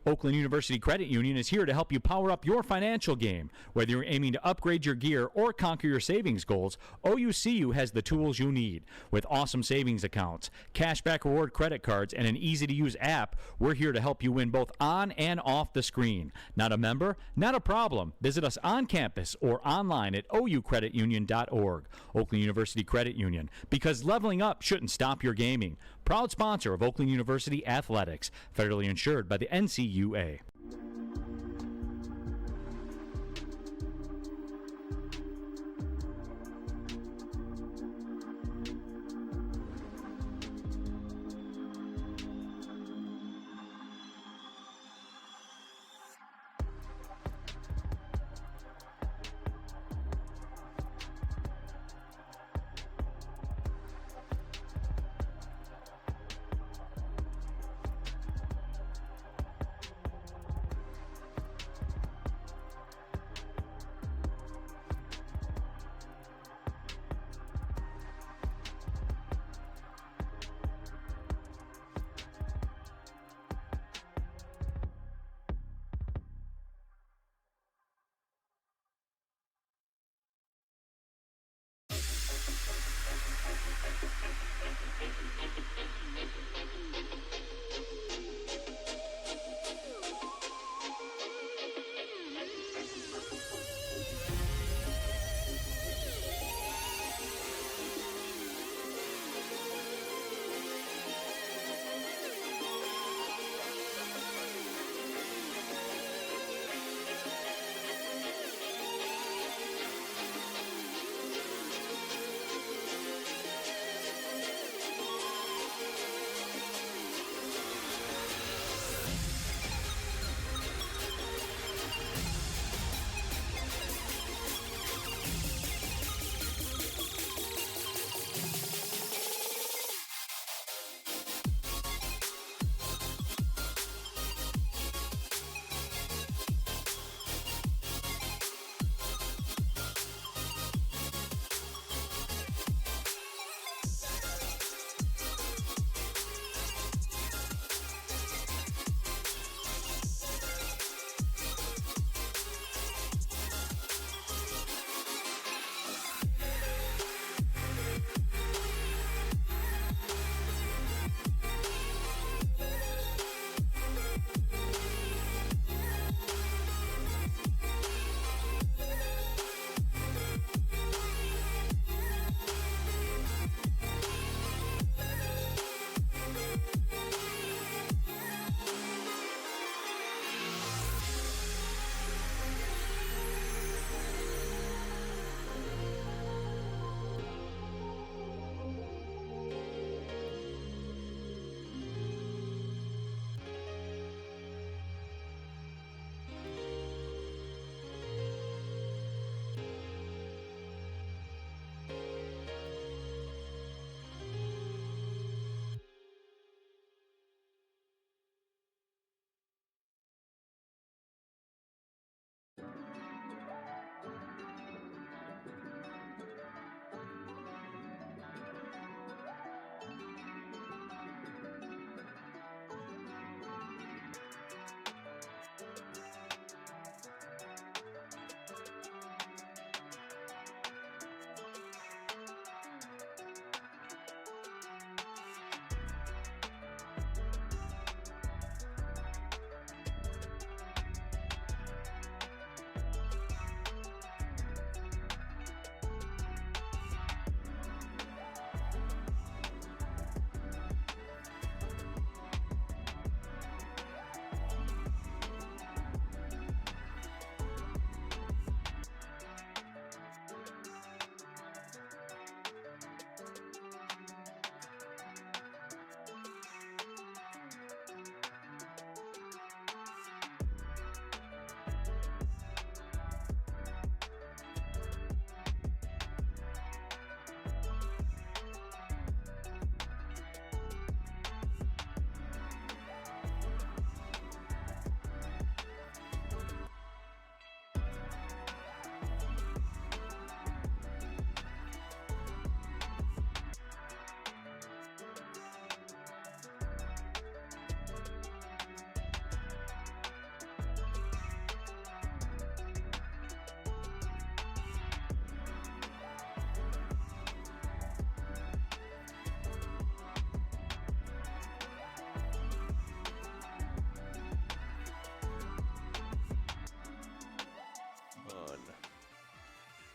Speaker 4: Oakland University Credit Union is here to help you power up your financial game. Whether you're aiming to upgrade your gear or conquer your savings goals, OUCU has the tools you need. With awesome savings accounts, cashback reward credit cards, and an easy-to-use app, we're here to help you win both on and off the screen. Not a member? Not a problem. Visit us on campus or online at oucreditunion.org. Oakland University Credit Union, because leveling up shouldn't stop your gaming. Proud sponsor of Oakland University Athletics, federally insured by the NCUA.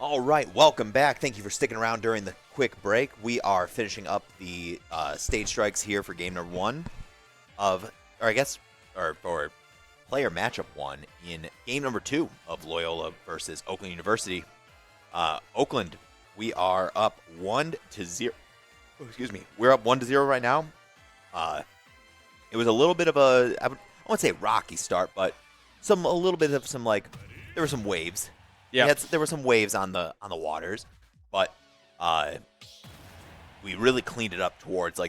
Speaker 1: All right, welcome back. Thank you for sticking around during the quick break. We are finishing up the stage strikes here for game number 1 of, or player matchup 1 in game number 2 of Loyola versus Oakland University. Oakland, we are up 1-0. Oh, excuse me. We're up 1-0 right now. It was a little bit of I wouldn't say rocky start, but there were some waves.
Speaker 2: Yeah.
Speaker 1: There were some waves on the waters, but we really cleaned it up towards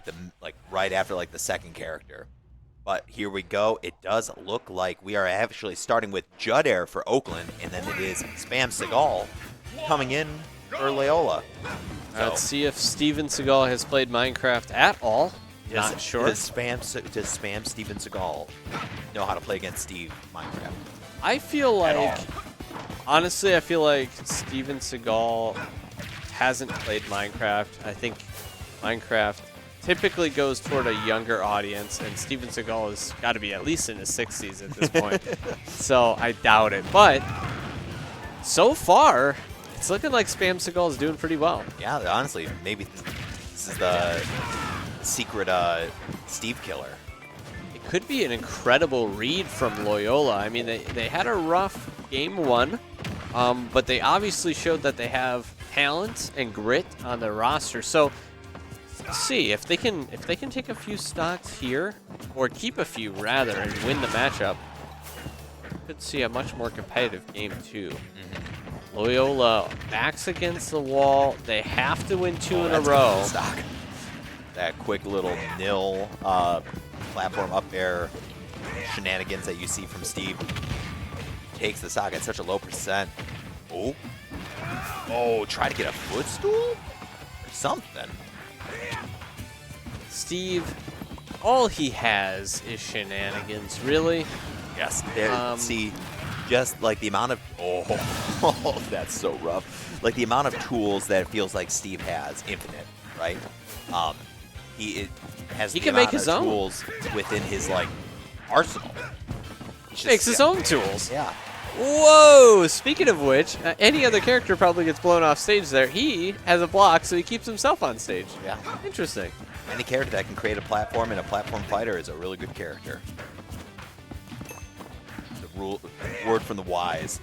Speaker 1: right after the second character. But here we go. It does look like we are actually starting with Judd Air for Oakland, and then it is Spam Seagal coming in for Loyola.
Speaker 2: Let's see if Steven Seagal has played Minecraft at all. Not sure.
Speaker 1: Does Spam Steven Seagal know how to play against Steve Minecraft?
Speaker 2: I feel like, honestly, Steven Seagal hasn't played Minecraft. I think Minecraft typically goes toward a younger audience, and Steven Seagal has got to be at least in his 60s at this point. So I doubt it. But so far, it's looking like Spam Seagal is doing pretty well.
Speaker 1: Yeah, honestly, maybe this is the secret Steve killer.
Speaker 2: It could be an incredible read from Loyola. I mean, they had a rough game 1, but they obviously showed that they have talent and grit on their roster. So let's see if they can take a few stocks here, or keep a few rather, and win the matchup. Could see a much more competitive game 2. Loyola backs against the wall. They have to win 2 in a row.
Speaker 1: Stock. That quick little nil platform up air shenanigans that you see from Steve takes the stock at such a low percent. Try to get a footstool or something.
Speaker 2: Steve, all he has is shenanigans, really.
Speaker 1: Yes. See, just like the amount of that's so rough. Like the amount of tools that it feels like Steve has, infinite, right? He
Speaker 2: can make his own
Speaker 1: tools within his arsenal.
Speaker 2: Makes his own tools.
Speaker 1: Yeah.
Speaker 2: Whoa! Speaking of which, any other character probably gets blown off stage there. He has a block, so he keeps himself on stage.
Speaker 1: Yeah.
Speaker 2: Interesting.
Speaker 1: Any character that can create a platform and a platform fighter is a really good character. Word from the wise.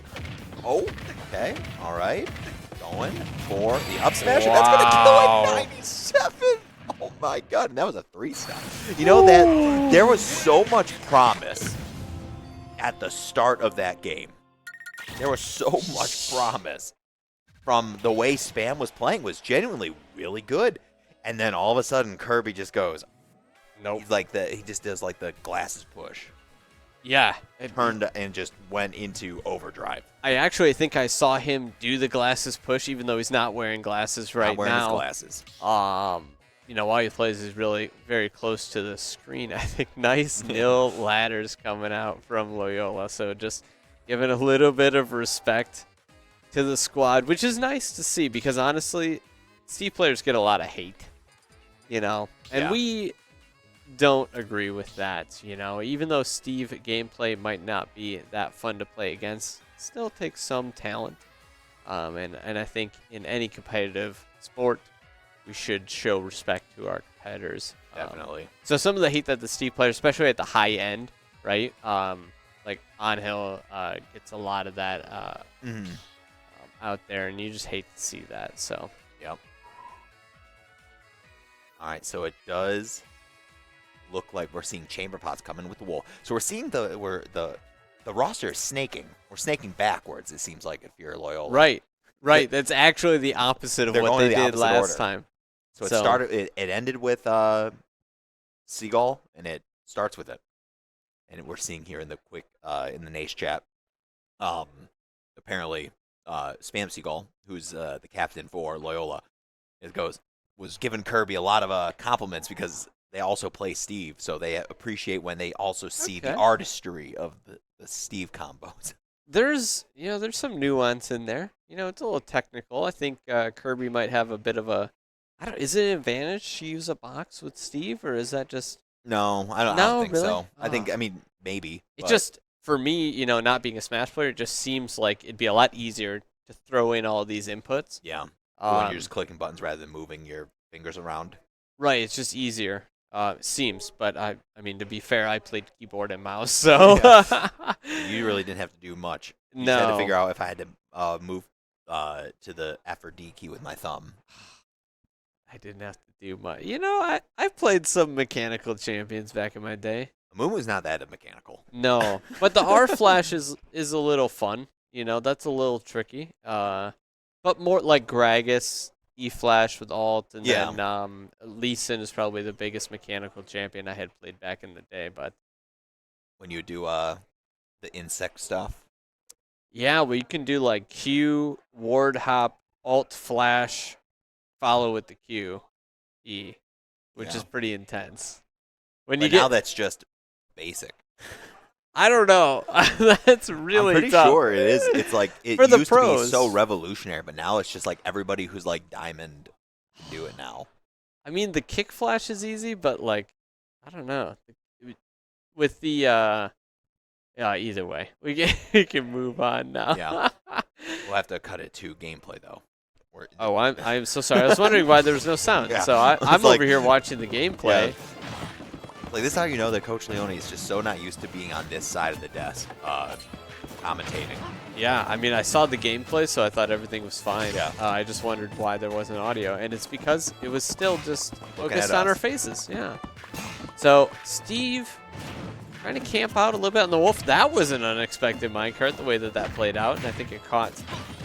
Speaker 1: Okay. All right. Going for the up smash.
Speaker 2: Wow.
Speaker 1: That's going to kill at 97. Oh, my God. And that was a 3-stop. You know that there was so much promise at the start of that game. There was so much promise from the way Spam was playing was genuinely really good. And then all of a sudden, Kirby just goes,
Speaker 2: nope.
Speaker 1: He just does the glasses push.
Speaker 2: Yeah.
Speaker 1: Turned and just went into overdrive.
Speaker 2: I actually think I saw him do the glasses push, even though he's not wearing glasses right now.
Speaker 1: Not wearing his glasses.
Speaker 2: While he plays, is really very close to the screen. I think nice nil ladders coming out from Loyola. So just giving a little bit of respect to the squad, which is nice to see because honestly, Steve players get a lot of hate, and we don't agree with that, even though Steve gameplay might not be that fun to play against, still takes some talent. And I think in any competitive sport, we should show respect to our competitors.
Speaker 1: Definitely.
Speaker 2: So some of the hate that the Steve players, especially at the high end, right? Like On-Hill gets a lot of that out there, and you just hate to see that. So.
Speaker 1: Yep. All right, so it does look like we're seeing chamber pots coming with the wool. So we're seeing the roster is snaking. We're snaking backwards, it seems like, if you're Loyola.
Speaker 2: Right. That's actually the opposite of what they did last time.
Speaker 1: So it started. It ended with Seagal, and it starts with it. And we're seeing here in the quick in the NACE chat, apparently Spam Seagal, who's the captain for Loyola, was giving Kirby a lot of compliments because they also play Steve, so they appreciate when they also see the artistry of the Steve combos.
Speaker 2: There's some nuance in there. It's a little technical. I think Kirby might have a bit of a. Is it an advantage to use a box with Steve, or is that just?
Speaker 1: No, I don't think
Speaker 2: really?
Speaker 1: so. I mean, maybe.
Speaker 2: It just, for me, not being a Smash player, it just seems like it'd be a lot easier to throw in all these inputs.
Speaker 1: Yeah. When you're just clicking buttons rather than moving your fingers around.
Speaker 2: Right, it's just easier. It seems, but I mean, to be fair, I played keyboard and mouse, so
Speaker 1: You really didn't have to do much. You
Speaker 2: no.
Speaker 1: just had to figure out if I had to move to the F or D key with my thumb.
Speaker 2: I didn't have to do much. You know, I've played some mechanical champions back in my day.
Speaker 1: Moon was not that mechanical.
Speaker 2: No, but the R flash is a little fun. You know, that's a little tricky. But more like Gragas, E flash with alt, and then Lee Sin is probably the biggest mechanical champion I had played back in the day. But
Speaker 1: when you do the insect stuff.
Speaker 2: Yeah, well, you can do like Q, ward hop, alt flash, follow with the Q, E, which is pretty intense.
Speaker 1: Now that's just basic.
Speaker 2: I don't know. That's really
Speaker 1: I'm pretty
Speaker 2: tough.
Speaker 1: sure it is. It's like it
Speaker 2: For the
Speaker 1: used to
Speaker 2: pros.
Speaker 1: be so revolutionary, but now it's just like everybody who's like diamond can do it now.
Speaker 2: I mean, the kick flash is easy, but like, I don't know. With the either way, we can move on now.
Speaker 1: Yeah, we'll have to cut it to gameplay though.
Speaker 2: Oh, I'm so sorry. I was wondering why there was no sound.
Speaker 1: Yeah.
Speaker 2: So I'm
Speaker 1: like,
Speaker 2: over here watching the gameplay.
Speaker 1: Yeah. Like, this is how you know that Coach Leone is just so not used to being on this side of the desk, commentating.
Speaker 2: Yeah, I mean, I saw the gameplay, so I thought everything was fine.
Speaker 1: Yeah.
Speaker 2: I just wondered why there wasn't audio, and it's because it was still just
Speaker 1: Looking
Speaker 2: focused
Speaker 1: at
Speaker 2: on our
Speaker 1: us.
Speaker 2: faces. Yeah. So Steve trying to camp out a little bit on the wolf. That was an unexpected minecart, the way that played out, and I think it caught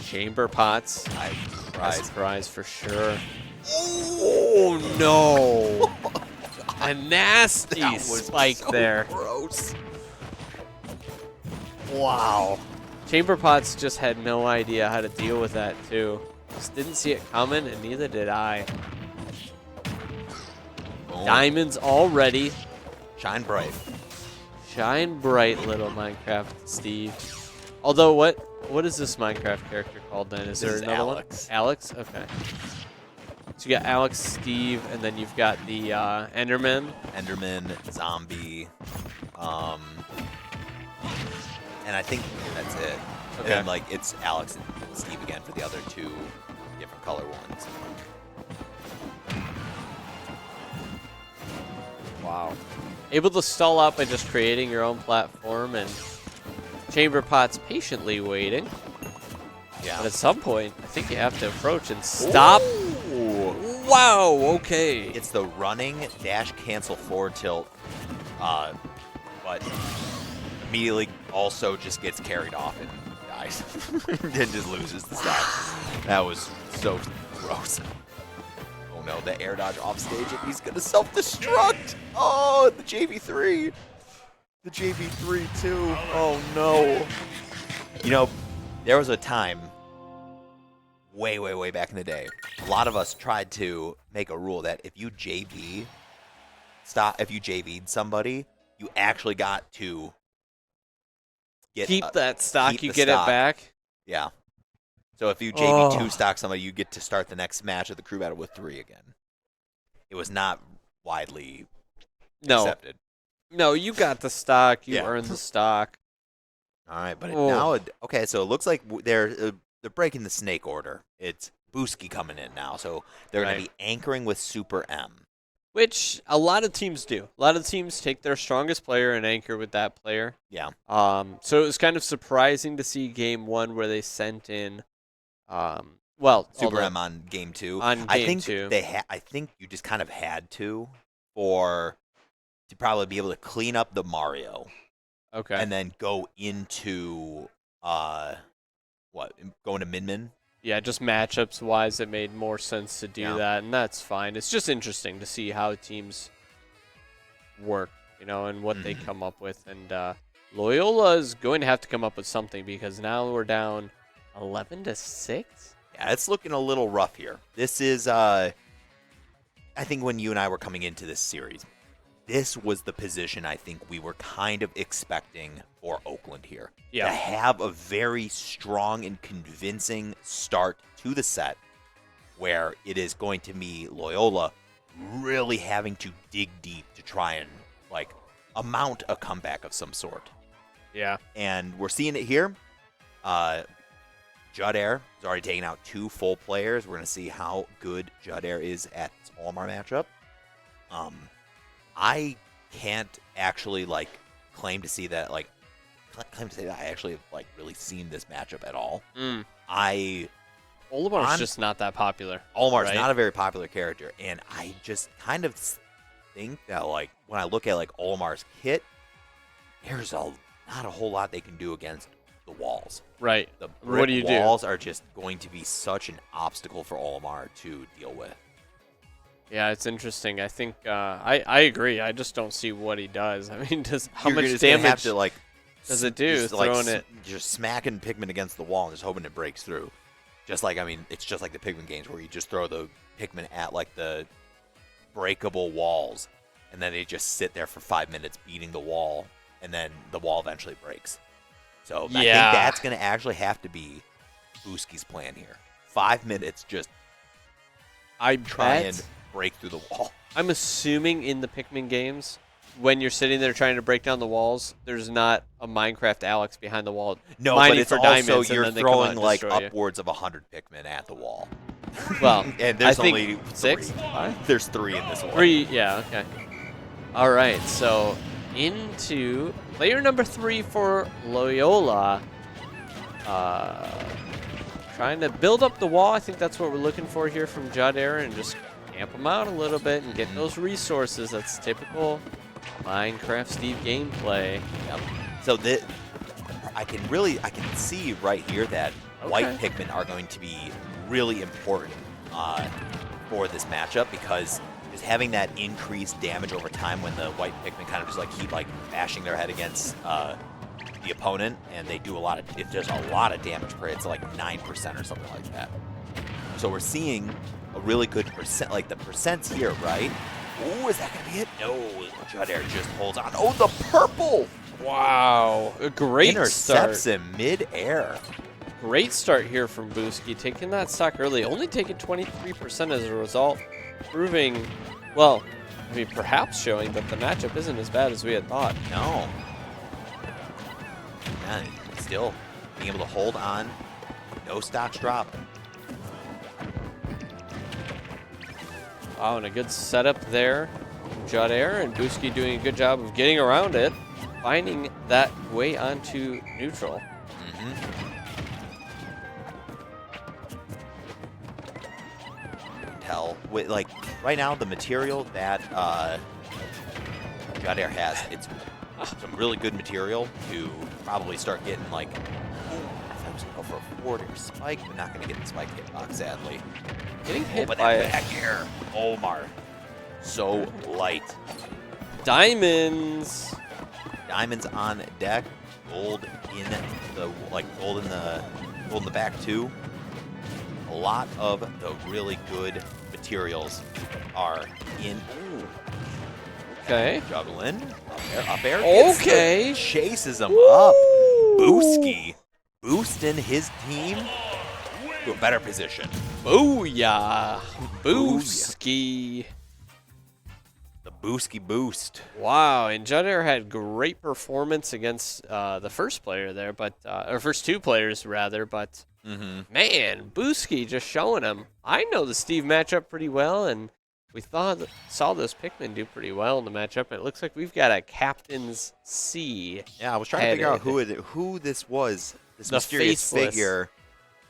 Speaker 2: chamber pots. Surprise for sure. Oh no! A nasty spike
Speaker 1: so
Speaker 2: there.
Speaker 1: Gross.
Speaker 2: Wow. Chamber Pots just had no idea how to deal with that, too. Just didn't see it coming, and neither did I.
Speaker 1: Boom.
Speaker 2: Diamonds already.
Speaker 1: Shine bright.
Speaker 2: Shine bright, little Minecraft Steve. Although, what is this Minecraft character called then? Is there
Speaker 1: This is
Speaker 2: another
Speaker 1: Alex.
Speaker 2: one? Alex? Okay. So you got Alex, Steve, and then you've got the Enderman.
Speaker 1: Enderman, zombie, and I think that's it.
Speaker 2: Okay.
Speaker 1: And like it's Alex and Steve again for the other two different color ones.
Speaker 2: Wow. Able to stall out by just creating your own platform, and Chamber Pot's patiently waiting.
Speaker 1: Yeah.
Speaker 2: But at some point, I think you have to approach and stop.
Speaker 1: Ooh.
Speaker 2: Wow, okay.
Speaker 1: It's the running dash cancel forward tilt, but immediately also just gets carried off and dies. And just loses the stock. That was so gross. Oh no, the air dodge off stage and he's gonna self-destruct. Oh, the JV3. The JV3 too. Oh no. You know, there was a time way back in the day, a lot of us tried to make a rule that if you JV'd somebody, you actually got to
Speaker 2: Keep that stock,
Speaker 1: keep
Speaker 2: you
Speaker 1: the
Speaker 2: get
Speaker 1: stock.
Speaker 2: it back.
Speaker 1: Yeah. So if you JV2 stock somebody, you get to start the next match of the crew battle with 3 again. It was not widely accepted.
Speaker 2: No, you got the stock. You
Speaker 1: Yeah.
Speaker 2: earned the stock.
Speaker 1: All right, but
Speaker 2: Oh.
Speaker 1: okay, so it looks like they're breaking the snake order. It's Booski coming in now, so they're going to be anchoring with Super M.
Speaker 2: Which a lot of teams do. A lot of teams take their strongest player and anchor with that player.
Speaker 1: Yeah.
Speaker 2: So it was kind of surprising to see game 1 where they sent in,
Speaker 1: Super M on game 2.
Speaker 2: On game 2.
Speaker 1: I think you just kind of had to probably be able to clean up the Mario.
Speaker 2: Okay.
Speaker 1: And then go into going to Min-Min?
Speaker 2: Yeah, just matchups wise, it made more sense to do that, and that's fine. It's just interesting to see how teams work, and what they come up with. And Loyola is going to have to come up with something because now we're down 11-6.
Speaker 1: Yeah, it's looking a little rough here. This is, I think when you and I were coming into this series, this was the position I think we were kind of expecting for Oakland here.
Speaker 2: Yeah.
Speaker 1: To have a very strong and convincing start to the set where it is going to be Loyola really having to dig deep to try and, mount a comeback of some sort.
Speaker 2: Yeah.
Speaker 1: And we're seeing it here. Judd Air has already taken out 2 full players. We're going to see how good Judd Air is at this Olimar matchup. I can't actually claim to say that I actually have really seen this matchup at all.
Speaker 2: Olimar's just not that popular.
Speaker 1: Olimar's
Speaker 2: right?
Speaker 1: not a very popular character, and I just kind of think that when I look at Olimar's kit, there's not a whole lot they can do against the walls.
Speaker 2: Right.
Speaker 1: The
Speaker 2: What do you do?
Speaker 1: walls are just going to be such an obstacle for Olimar to deal with.
Speaker 2: Yeah, it's interesting. I think I agree. I just don't see what he does. I mean, how
Speaker 1: You're
Speaker 2: much
Speaker 1: just gonna have
Speaker 2: damage
Speaker 1: to,
Speaker 2: does it do?
Speaker 1: just,
Speaker 2: Throwing it.
Speaker 1: just smacking Pikmin against the wall and just hoping it breaks through. It's just like the Pikmin games where you just throw the Pikmin at the breakable walls, and then they just sit there for 5 minutes beating the wall, and then the wall eventually breaks. So I think that's going to actually have to be Booski's plan here. 5 minutes, just try and break through the wall.
Speaker 2: I'm assuming in the Pikmin games, when you're sitting there trying to break down the walls, there's not a Minecraft Alex behind the wall.
Speaker 1: No,
Speaker 2: mining
Speaker 1: but it's
Speaker 2: for
Speaker 1: also
Speaker 2: diamonds, and
Speaker 1: you're
Speaker 2: then they come out
Speaker 1: throwing
Speaker 2: and destroy you.
Speaker 1: upwards of 100 Pikmin at the wall.
Speaker 2: Well,
Speaker 1: And there's
Speaker 2: I think
Speaker 1: only
Speaker 2: 6?
Speaker 1: 3.
Speaker 2: 5?
Speaker 1: There's 3 in this one.
Speaker 2: 3, yeah, okay. All right, so into player number 3 for Loyola. Trying to build up the wall. I think that's what we're looking for here from Judd Air, and just camp them out a little bit and get those resources. That's typical Minecraft Steve gameplay.
Speaker 1: Yep. So I can see right here that white Pikmin are going to be really important for this matchup, because just having that increased damage over time when the white Pikmin kind of just keep bashing their head against the opponent, and they do it does a lot of damage per hit. It's 9% or something like that. So we're seeing a really good percent, the percents here, right? Oh, is that going to be it? No, Judd Air just holds on. Oh, the purple!
Speaker 2: Wow, a great
Speaker 1: Intercepts
Speaker 2: start.
Speaker 1: him mid-air.
Speaker 2: Great start here from Booski, taking that stock early, only taking 23% as a result, proving, well, I mean, perhaps showing that the matchup isn't as bad as we had thought.
Speaker 1: No. Yeah, still being able to hold on. No stocks drop.
Speaker 2: Wow, and a good setup there from Judd Air, and Booski doing a good job of getting around it, finding that way onto neutral.
Speaker 1: Tell with right now the material that Judd Air has, it's some really good material to probably start getting I thought I was gonna go for a forward air spike, but not gonna get the spike hitbox, sadly.
Speaker 2: Getting hit
Speaker 1: But
Speaker 2: by
Speaker 1: that back air, Omar, so light.
Speaker 2: diamonds.
Speaker 1: Diamonds on deck, gold in the gold in the back too. A lot of the really good materials are in. Ooh.
Speaker 2: Okay.
Speaker 1: Juggling. Up air. Gets
Speaker 2: Okay.
Speaker 1: the- chases him
Speaker 2: Woo!
Speaker 1: up. Booski boosting his team to a better position.
Speaker 2: Booyah. Booski.
Speaker 1: The Booski boost.
Speaker 2: Wow, and Judd Air had great performance against the first player there, but or first 2 players rather, but man, Booski just showing him. I know the Steve matchup pretty well, and we saw those Pikmin do pretty well in the matchup. And it looks like we've got a Captain's C.
Speaker 1: Yeah, I was trying to figure out who this was. This
Speaker 2: The
Speaker 1: mysterious
Speaker 2: faceless.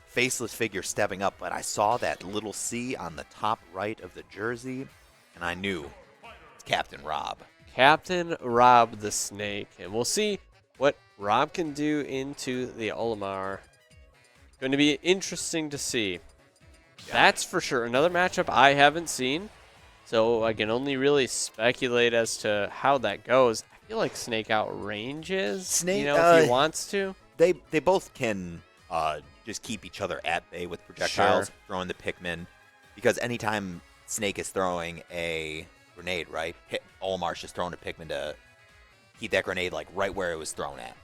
Speaker 1: faceless figure stepping up, but I saw that little C on the top right of the jersey, and I knew it's Captain Rob.
Speaker 2: Captain Rob the Snake. And we'll see what Rob can do into the Olimar. Going to be interesting to see.
Speaker 1: Yeah.
Speaker 2: That's for sure. Another matchup I haven't seen, so I can only really speculate as to how that goes. I feel like Snake outranges,
Speaker 1: Snake,
Speaker 2: if he wants to.
Speaker 1: They both can just keep each other at bay with projectiles,
Speaker 2: Sure.
Speaker 1: throwing the Pikmin, because anytime Snake is throwing a grenade, right, Olimar's just throwing a Pikmin to keep that grenade right where it was thrown at.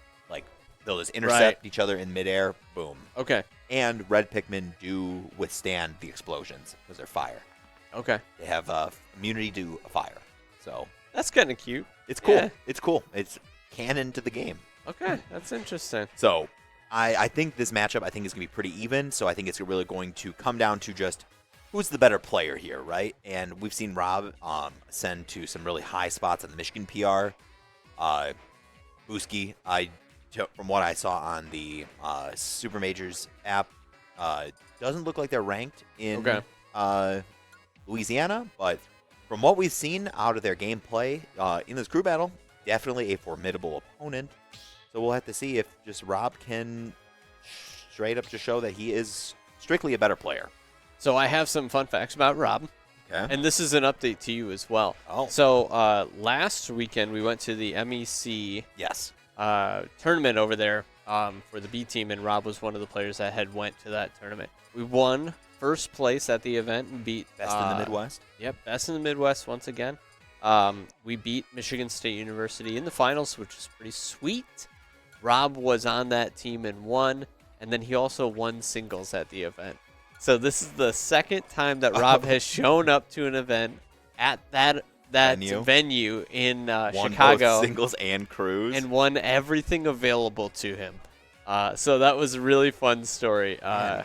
Speaker 1: They'll just intercept each other in midair, boom.
Speaker 2: Okay.
Speaker 1: And red Pikmin do withstand the explosions because they're fire.
Speaker 2: Okay.
Speaker 1: They have immunity to fire. So
Speaker 2: That's kind of cute.
Speaker 1: it's cool.
Speaker 2: Yeah.
Speaker 1: It's cool. It's canon to the game.
Speaker 2: Okay, that's interesting.
Speaker 1: So I think this matchup, I think, is going to be pretty even. So I think it's really going to come down to just who's the better player here, right? And we've seen Rob ascend to some really high spots on the Michigan PR. Buski, from what I saw on the Super Majors app, doesn't look like they're ranked in Louisiana, but from what we've seen out of their gameplay in this crew battle, definitely a formidable opponent. So we'll have to see if just Rob can straight up just show that he is strictly a better player.
Speaker 2: So I have some fun facts about Rob.
Speaker 1: Okay.
Speaker 2: And this is an update to you as well.
Speaker 1: Oh.
Speaker 2: So last weekend we went to the MEC tournament over there for the B team, and Rob was one of the players that had went to that tournament. We won first place at the event and beat
Speaker 1: Best in the Midwest.
Speaker 2: Yep, best in the Midwest once again. We beat Michigan State University in the finals, which is pretty sweet. Rob was on that team and won, and then he also won singles at the event. So this is the second time that Rob has shown up to an event at that venue in
Speaker 1: Won
Speaker 2: Chicago.
Speaker 1: Both singles and crews.
Speaker 2: And won everything available to him. So that was a really fun story.
Speaker 1: Man,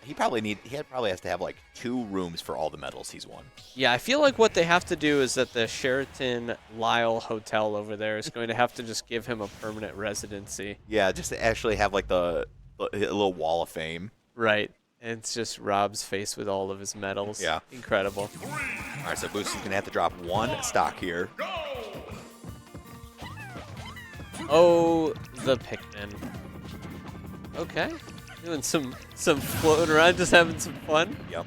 Speaker 1: he probably has to have like 2 rooms for all the medals he's won.
Speaker 2: Yeah, I feel like what they have to do is that the Sheraton Lyle Hotel over there is going to have to just give him a permanent residency.
Speaker 1: Yeah, just to actually have like the little wall of fame.
Speaker 2: Right. And it's just Rob's face with all of his medals.
Speaker 1: Yeah.
Speaker 2: Incredible.
Speaker 1: All right, so Boostie's going to have to drop 1 stock here.
Speaker 2: Oh, the Pikmin. Okay. Doing some floating around, just having some fun.
Speaker 1: Yep.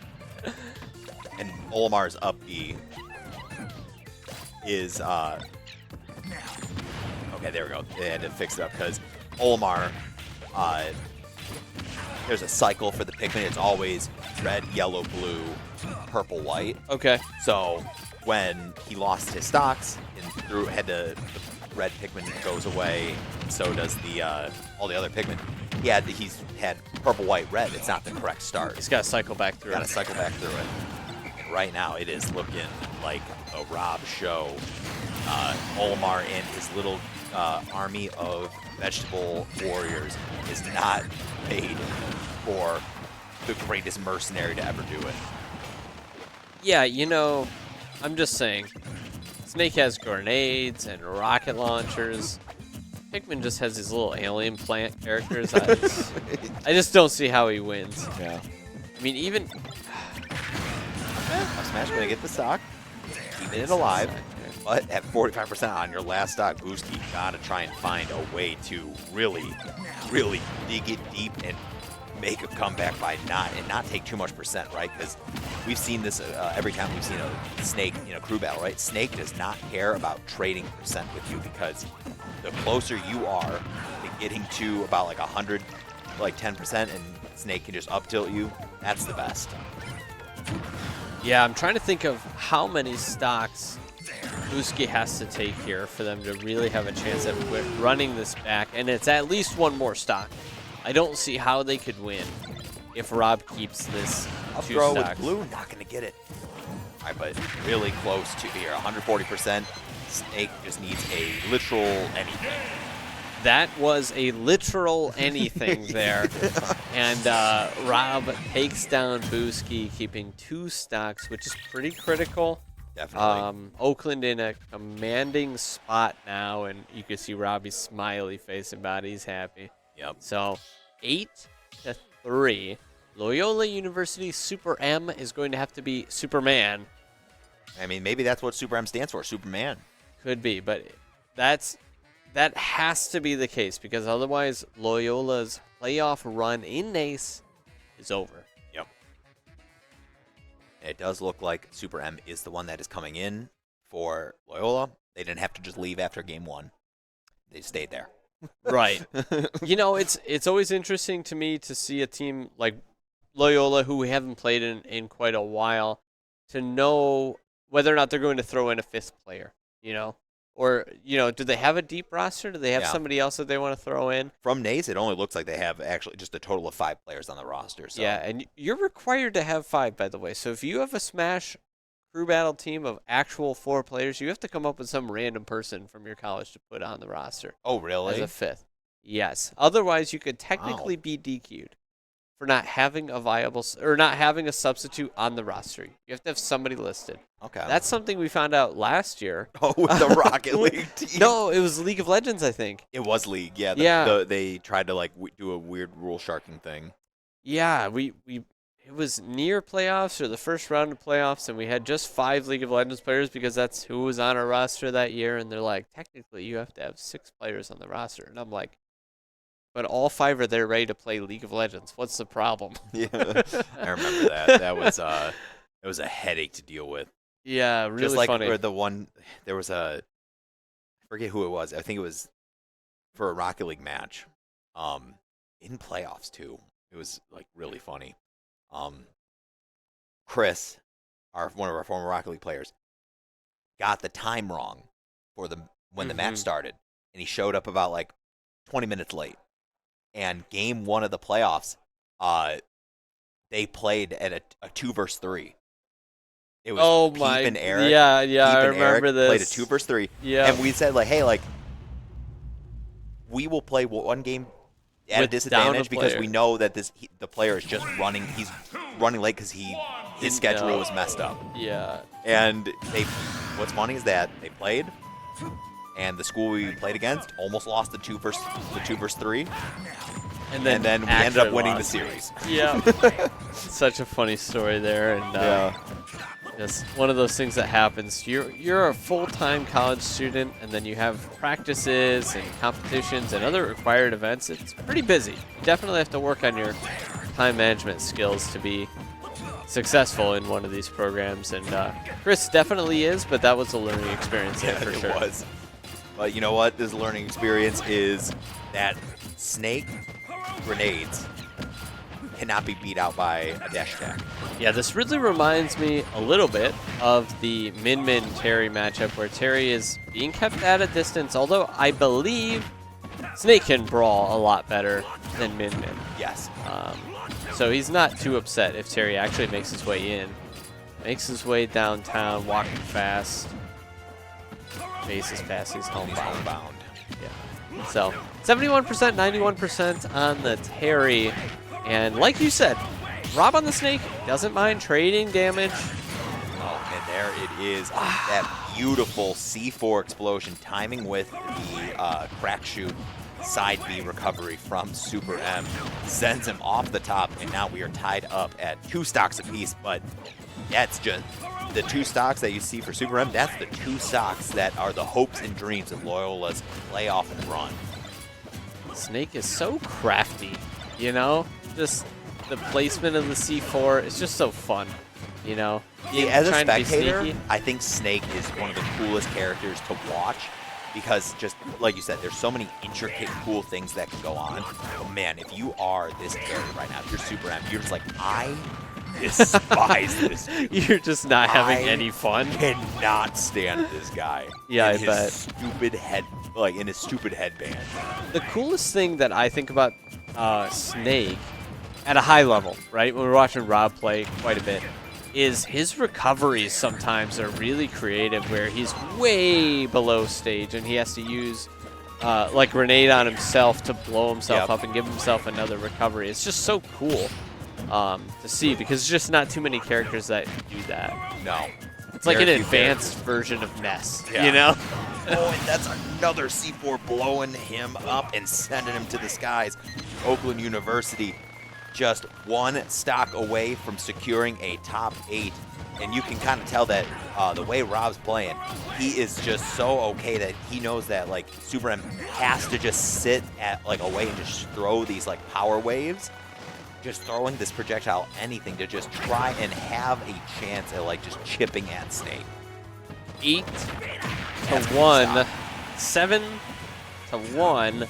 Speaker 1: And Olamar's up B is okay, there we go. They had to fix it up because Olamar, there's a cycle for the Pikmin. It's always red, yellow, blue, purple, white.
Speaker 2: Okay.
Speaker 1: So when he lost his stocks and the red Pikmin goes away, and so does the all the other Pikmin. He's had purple, white, red. It's not the correct start.
Speaker 2: He's got to cycle back through
Speaker 1: Got to cycle back through it. And right now, it is looking like a Rob show. Olamar and his little army of vegetable warriors is not made for the greatest mercenary to ever do it.
Speaker 2: Yeah, I'm just saying. Snake has grenades and rocket launchers. Pikmin just has these little alien plant characters. I just don't see how he wins.
Speaker 1: Yeah.
Speaker 2: I mean, even...
Speaker 1: Smash going to get the stock, keeping it alive, but at 45% on your last stock, Boosty got to try and find a way to really, really dig it deep and make a comeback by not take too much percent, right? Because we've seen this every time we've seen a Snake crew battle, right? Snake does not care about trading percent with you because the closer you are to getting to about like 100, like 10%, and Snake can just up tilt you, that's the best.
Speaker 2: Yeah, I'm trying to think of how many stocks Buski has to take here for them to really have a chance at running this back, and it's at least 1 more stock. I don't see how they could win if Rob keeps this
Speaker 1: Up
Speaker 2: 2
Speaker 1: throw
Speaker 2: stocks.
Speaker 1: with blue, not going to get it. All right, but really close to here, 140%. Snake just needs a literal anything.
Speaker 2: That was a literal anything there. And Rob takes down Buski, keeping 2 stocks, which is pretty critical.
Speaker 1: Definitely.
Speaker 2: Oakland in a commanding spot now, and you can see Robbie's smiley face about it. He's happy.
Speaker 1: Yep.
Speaker 2: So 8-3. Loyola University Super M is going to have to be Superman.
Speaker 1: I mean, maybe that's what Super M stands for, Superman.
Speaker 2: Could be, but that has to be the case because otherwise Loyola's playoff run in NACE is over.
Speaker 1: Yep. It does look like Super M is the one that is coming in for Loyola. They didn't have to just leave after game 1. They stayed there.
Speaker 2: Right. It's always interesting to me to see a team like Loyola, who we haven't played in quite a while, to know whether or not they're going to throw in a 5th player, Or, do they have a deep roster? Do they have somebody else that they want to throw in?
Speaker 1: From NACE, it only looks like they have actually just a total of 5 players on the roster. So.
Speaker 2: Yeah, and you're required to have 5, by the way. So if you have a Smash crew battle team of actual 4 players, you have to come up with some random person from your college to put on the roster.
Speaker 1: Oh, really?
Speaker 2: As a 5th. Yes. Otherwise, you could technically be DQ'd for not having a viable or not having a substitute on the roster. You have to have somebody listed.
Speaker 1: Okay.
Speaker 2: That's something we found out last year.
Speaker 1: Oh, with the Rocket League team.
Speaker 2: No, it was League of Legends, I think.
Speaker 1: It was League. Yeah. They tried to like do a weird rule sharking thing.
Speaker 2: Yeah, it was near playoffs or the first round of playoffs, and we had just 5 League of Legends players because that's who was on our roster that year. And they're like, technically, you have to have 6 players on the roster. And I'm like, but all 5 are there ready to play League of Legends. What's the problem?
Speaker 1: Yeah, I remember that. That was it was a headache to deal with.
Speaker 2: Yeah, really
Speaker 1: Just like
Speaker 2: funny.
Speaker 1: for the one, there was I forget who it was. I think it was for a Rocket League match, in playoffs too. It was like really funny. Chris, one of our former Rocket League players, got the time wrong for when the match started, and he showed up about like 20 minutes late. And game 1 of the playoffs, they played at a 2 versus 3. It was Peep and Eric.
Speaker 2: Yeah,
Speaker 1: Peep
Speaker 2: I
Speaker 1: and
Speaker 2: remember
Speaker 1: Eric
Speaker 2: this.
Speaker 1: played a 2 versus 3.
Speaker 2: Yeah.
Speaker 1: And we said like, hey, like, we will play one game at a disadvantage because we know that the player is just running. He's running late because his schedule was messed up.
Speaker 2: Yeah.
Speaker 1: And what's funny is that they played, and the school we played against almost lost the 2 versus 3.
Speaker 2: And
Speaker 1: then we ended up winning the series.
Speaker 2: Yeah. Such a funny story there. And just one of those things that happens. You're a full-time college student, and then you have practices and competitions and other required events. It's pretty busy. You definitely have to work on your time management skills to be successful in one of these programs. And Chris definitely is, but that was a learning experience there for sure.
Speaker 1: It was. But you know what? This learning experience is that snake grenades cannot be beat out by a dash attack.
Speaker 2: Yeah, this really reminds me a little bit of the Min Terry matchup where Terry is being kept at a distance, although I believe Snake can brawl a lot better than Min.
Speaker 1: Yes.
Speaker 2: So he's not too upset if Terry actually makes his way in. Makes his way downtown, walking fast. Bases pass, he's homebound. Yeah. So 71%, 91% on the Terry. And like you said, Rob on the Snake doesn't mind trading damage.
Speaker 1: Oh, and there it is. That beautiful C4 explosion timing with the crack shoot side B recovery from Super M sends him off the top, and now we are tied up at 2 stocks apiece. But that's just the 2 stocks that you see for Super M. That's the 2 stocks that are the hopes and dreams of Loyola's playoff run.
Speaker 2: Snake is so crafty, you know? Just the placement of the C4 is just so fun, you know?
Speaker 1: As a spectator, I think Snake is one of the coolest characters to watch because just like you said, there's so many intricate, cool things that can go on. But man, if you are this carry right now, if you're Super M, you're just like, I despise this dude.
Speaker 2: You're just not having any fun.
Speaker 1: Cannot stand this guy.
Speaker 2: Yeah,
Speaker 1: I
Speaker 2: bet.
Speaker 1: Stupid head, like in his stupid headband.
Speaker 2: The coolest thing that I think about Snake at a high level, right? When we're watching Rob play quite a bit, is his recoveries sometimes are really creative where he's way below stage and he has to use like grenade on himself to blow himself up and give himself another recovery. It's just so cool to see because there's just not too many characters that do that.
Speaker 1: No.
Speaker 2: It's like an advanced version of NES, you know?
Speaker 1: Oh, and that's another C4 blowing him up and sending him to the skies. Oakland University just 1 stock away from securing a top 8. And you can kind of tell that the way Rob's playing, he is just so okay that he knows that like Super M has to just sit at like away and just throw these like power waves. Just throwing this projectile, anything to just try and have a chance at like just chipping at Snake.
Speaker 2: 8-1, 7-1.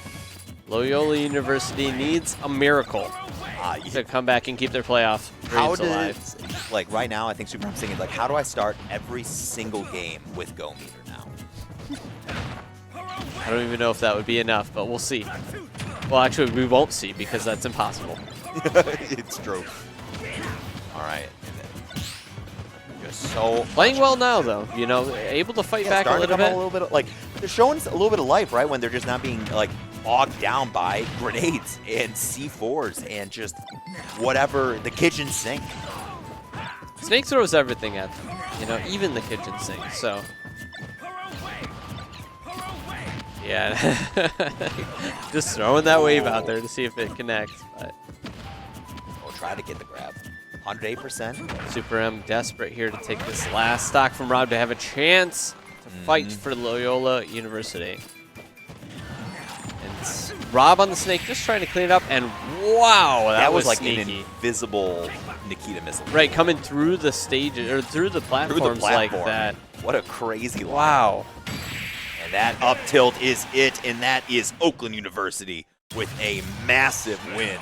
Speaker 2: Loyola University needs a miracle to come back and keep their playoff dreams alive.
Speaker 1: Like right now, I think Super M's thinking like, how do I start every single game with Go Meter now?
Speaker 2: I don't even know if that would be enough, but we'll see. Well, actually, we won't see because that's impossible.
Speaker 1: It's true. All right. Just so
Speaker 2: playing well now, though. You know, able to fight back a little bit.
Speaker 1: Like they're showing us a little bit of life, right? When they're just not being like bogged down by grenades and C4s and just whatever the kitchen sink.
Speaker 2: Snake throws everything at them, you know, even the kitchen sink. So, yeah, just throwing that wave out there to see if it connects. But
Speaker 1: We'll try to get the grab. 108%.
Speaker 2: Super M desperate here to take this last stock from Rob to have a chance to fight for Loyola University. And Rob on the snake just trying to clean it up, and wow, that was
Speaker 1: like
Speaker 2: sneaky.
Speaker 1: an invisible Nikita missile.
Speaker 2: Right, coming through the stages or through the platforms like that.
Speaker 1: What a crazy line.
Speaker 2: Wow.
Speaker 1: And that up tilt is it, and that is Oakland University with a massive win.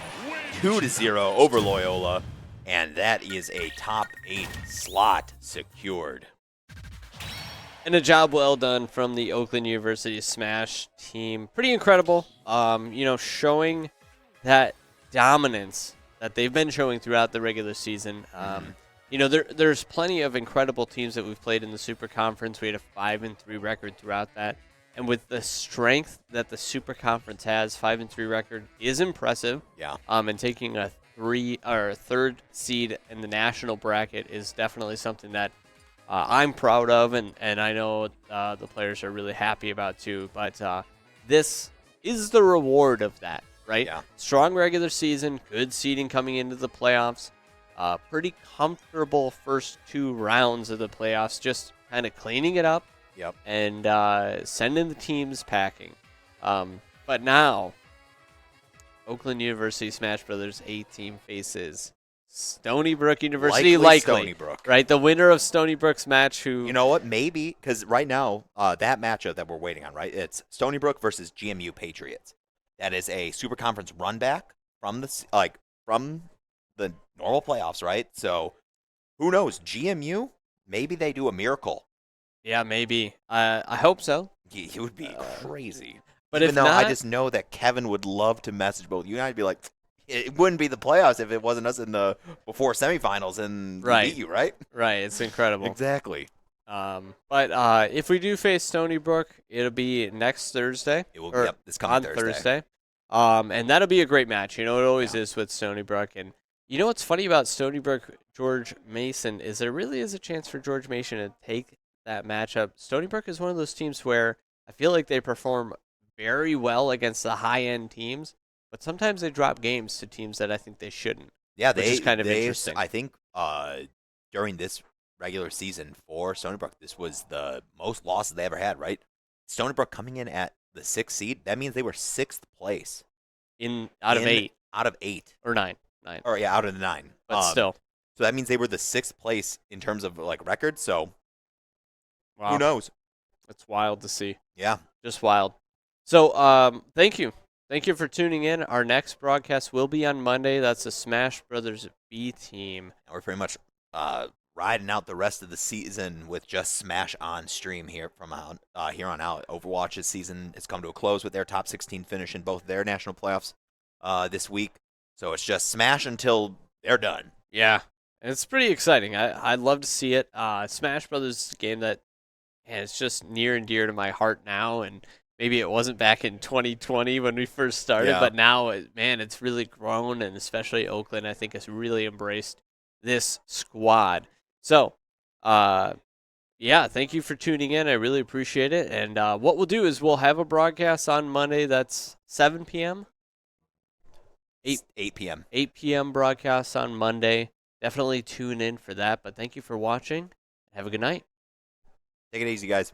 Speaker 1: 2-0 over Loyola, and that is a top 8 slot secured.
Speaker 2: And a job well done from the Oakland University Smash team. Pretty incredible. You know, showing that dominance that they've been showing throughout the regular season. You know, there's plenty of incredible teams that we've played in the Super Conference. We had a 5-3 record throughout that. And with the strength that the Super Conference has, 5-3 record is impressive.
Speaker 1: Yeah.
Speaker 2: And taking a third seed in the national bracket is definitely something that I'm proud of, and I know the players are really happy about too. But this is the reward of that, right?
Speaker 1: Yeah.
Speaker 2: Strong regular season, good seeding coming into the playoffs, pretty comfortable first 2 rounds of the playoffs, just kind of cleaning it up.
Speaker 1: Yep.
Speaker 2: And sending the teams packing. But now, Oakland University Smash Brothers A-team faces Stony Brook University, likely.
Speaker 1: Stony Brook.
Speaker 2: Right, the winner of Stony Brook's match who...
Speaker 1: You know what, maybe, because right now, that matchup that we're waiting on, right, it's Stony Brook versus GMU Patriots. That is a Super Conference run back from the normal playoffs, right? So, who knows, GMU, maybe they do a miracle.
Speaker 2: Yeah, maybe. I hope so.
Speaker 1: It would be crazy.
Speaker 2: But
Speaker 1: Even
Speaker 2: if
Speaker 1: though
Speaker 2: not,
Speaker 1: I just know that Kevin would love to message both you and I'd be like, it wouldn't be the playoffs if it wasn't us in the before semifinals and we beat you, right?
Speaker 2: Right, it's incredible.
Speaker 1: Exactly.
Speaker 2: But if we do face Stony Brook, it'll be next Thursday.
Speaker 1: It will be this coming
Speaker 2: Thursday. And that'll be a great match. You know, it always is with Stony Brook. And you know what's funny about Stony Brook, George Mason, is there really is a chance for George Mason to take that matchup. Stony Brook is one of those teams where I feel like they perform very well against the high-end teams, but sometimes they drop games to teams that I think they shouldn't.
Speaker 1: Yeah,
Speaker 2: which is kind of interesting.
Speaker 1: I think during this regular season for Stony Brook, this was the most losses they ever had, right? Stony Brook coming in at the 6th seed, that means they were 6th place.
Speaker 2: Out of 8.
Speaker 1: Out of 8.
Speaker 2: Or 9.
Speaker 1: Or, yeah, out of the 9.
Speaker 2: But still.
Speaker 1: So that means they were the 6th place in terms of, like, record, so
Speaker 2: wow.
Speaker 1: Who knows?
Speaker 2: It's wild to see.
Speaker 1: Yeah.
Speaker 2: Just wild. So, thank you. Thank you for tuning in. Our next broadcast will be on Monday. That's the Smash Brothers B team.
Speaker 1: We're pretty much riding out the rest of the season with just Smash on stream here here on out. Overwatch's season has come to a close with their top 16 finish in both their national playoffs this week. So it's just Smash until they're done.
Speaker 2: Yeah. And it's pretty exciting. I'd love to see it. Smash Brothers is a game that it's just near and dear to my heart now, and maybe it wasn't back in 2020 when we first started, but now, it's really grown, and especially Oakland, I think, has really embraced this squad. So, thank you for tuning in. I really appreciate it. And what we'll do is we'll have a broadcast on Monday that's 7 p.m. 8
Speaker 1: p.m.
Speaker 2: 8 p.m. broadcast on Monday. Definitely tune in for that. But thank you for watching. Have a good night.
Speaker 1: Take it easy, guys.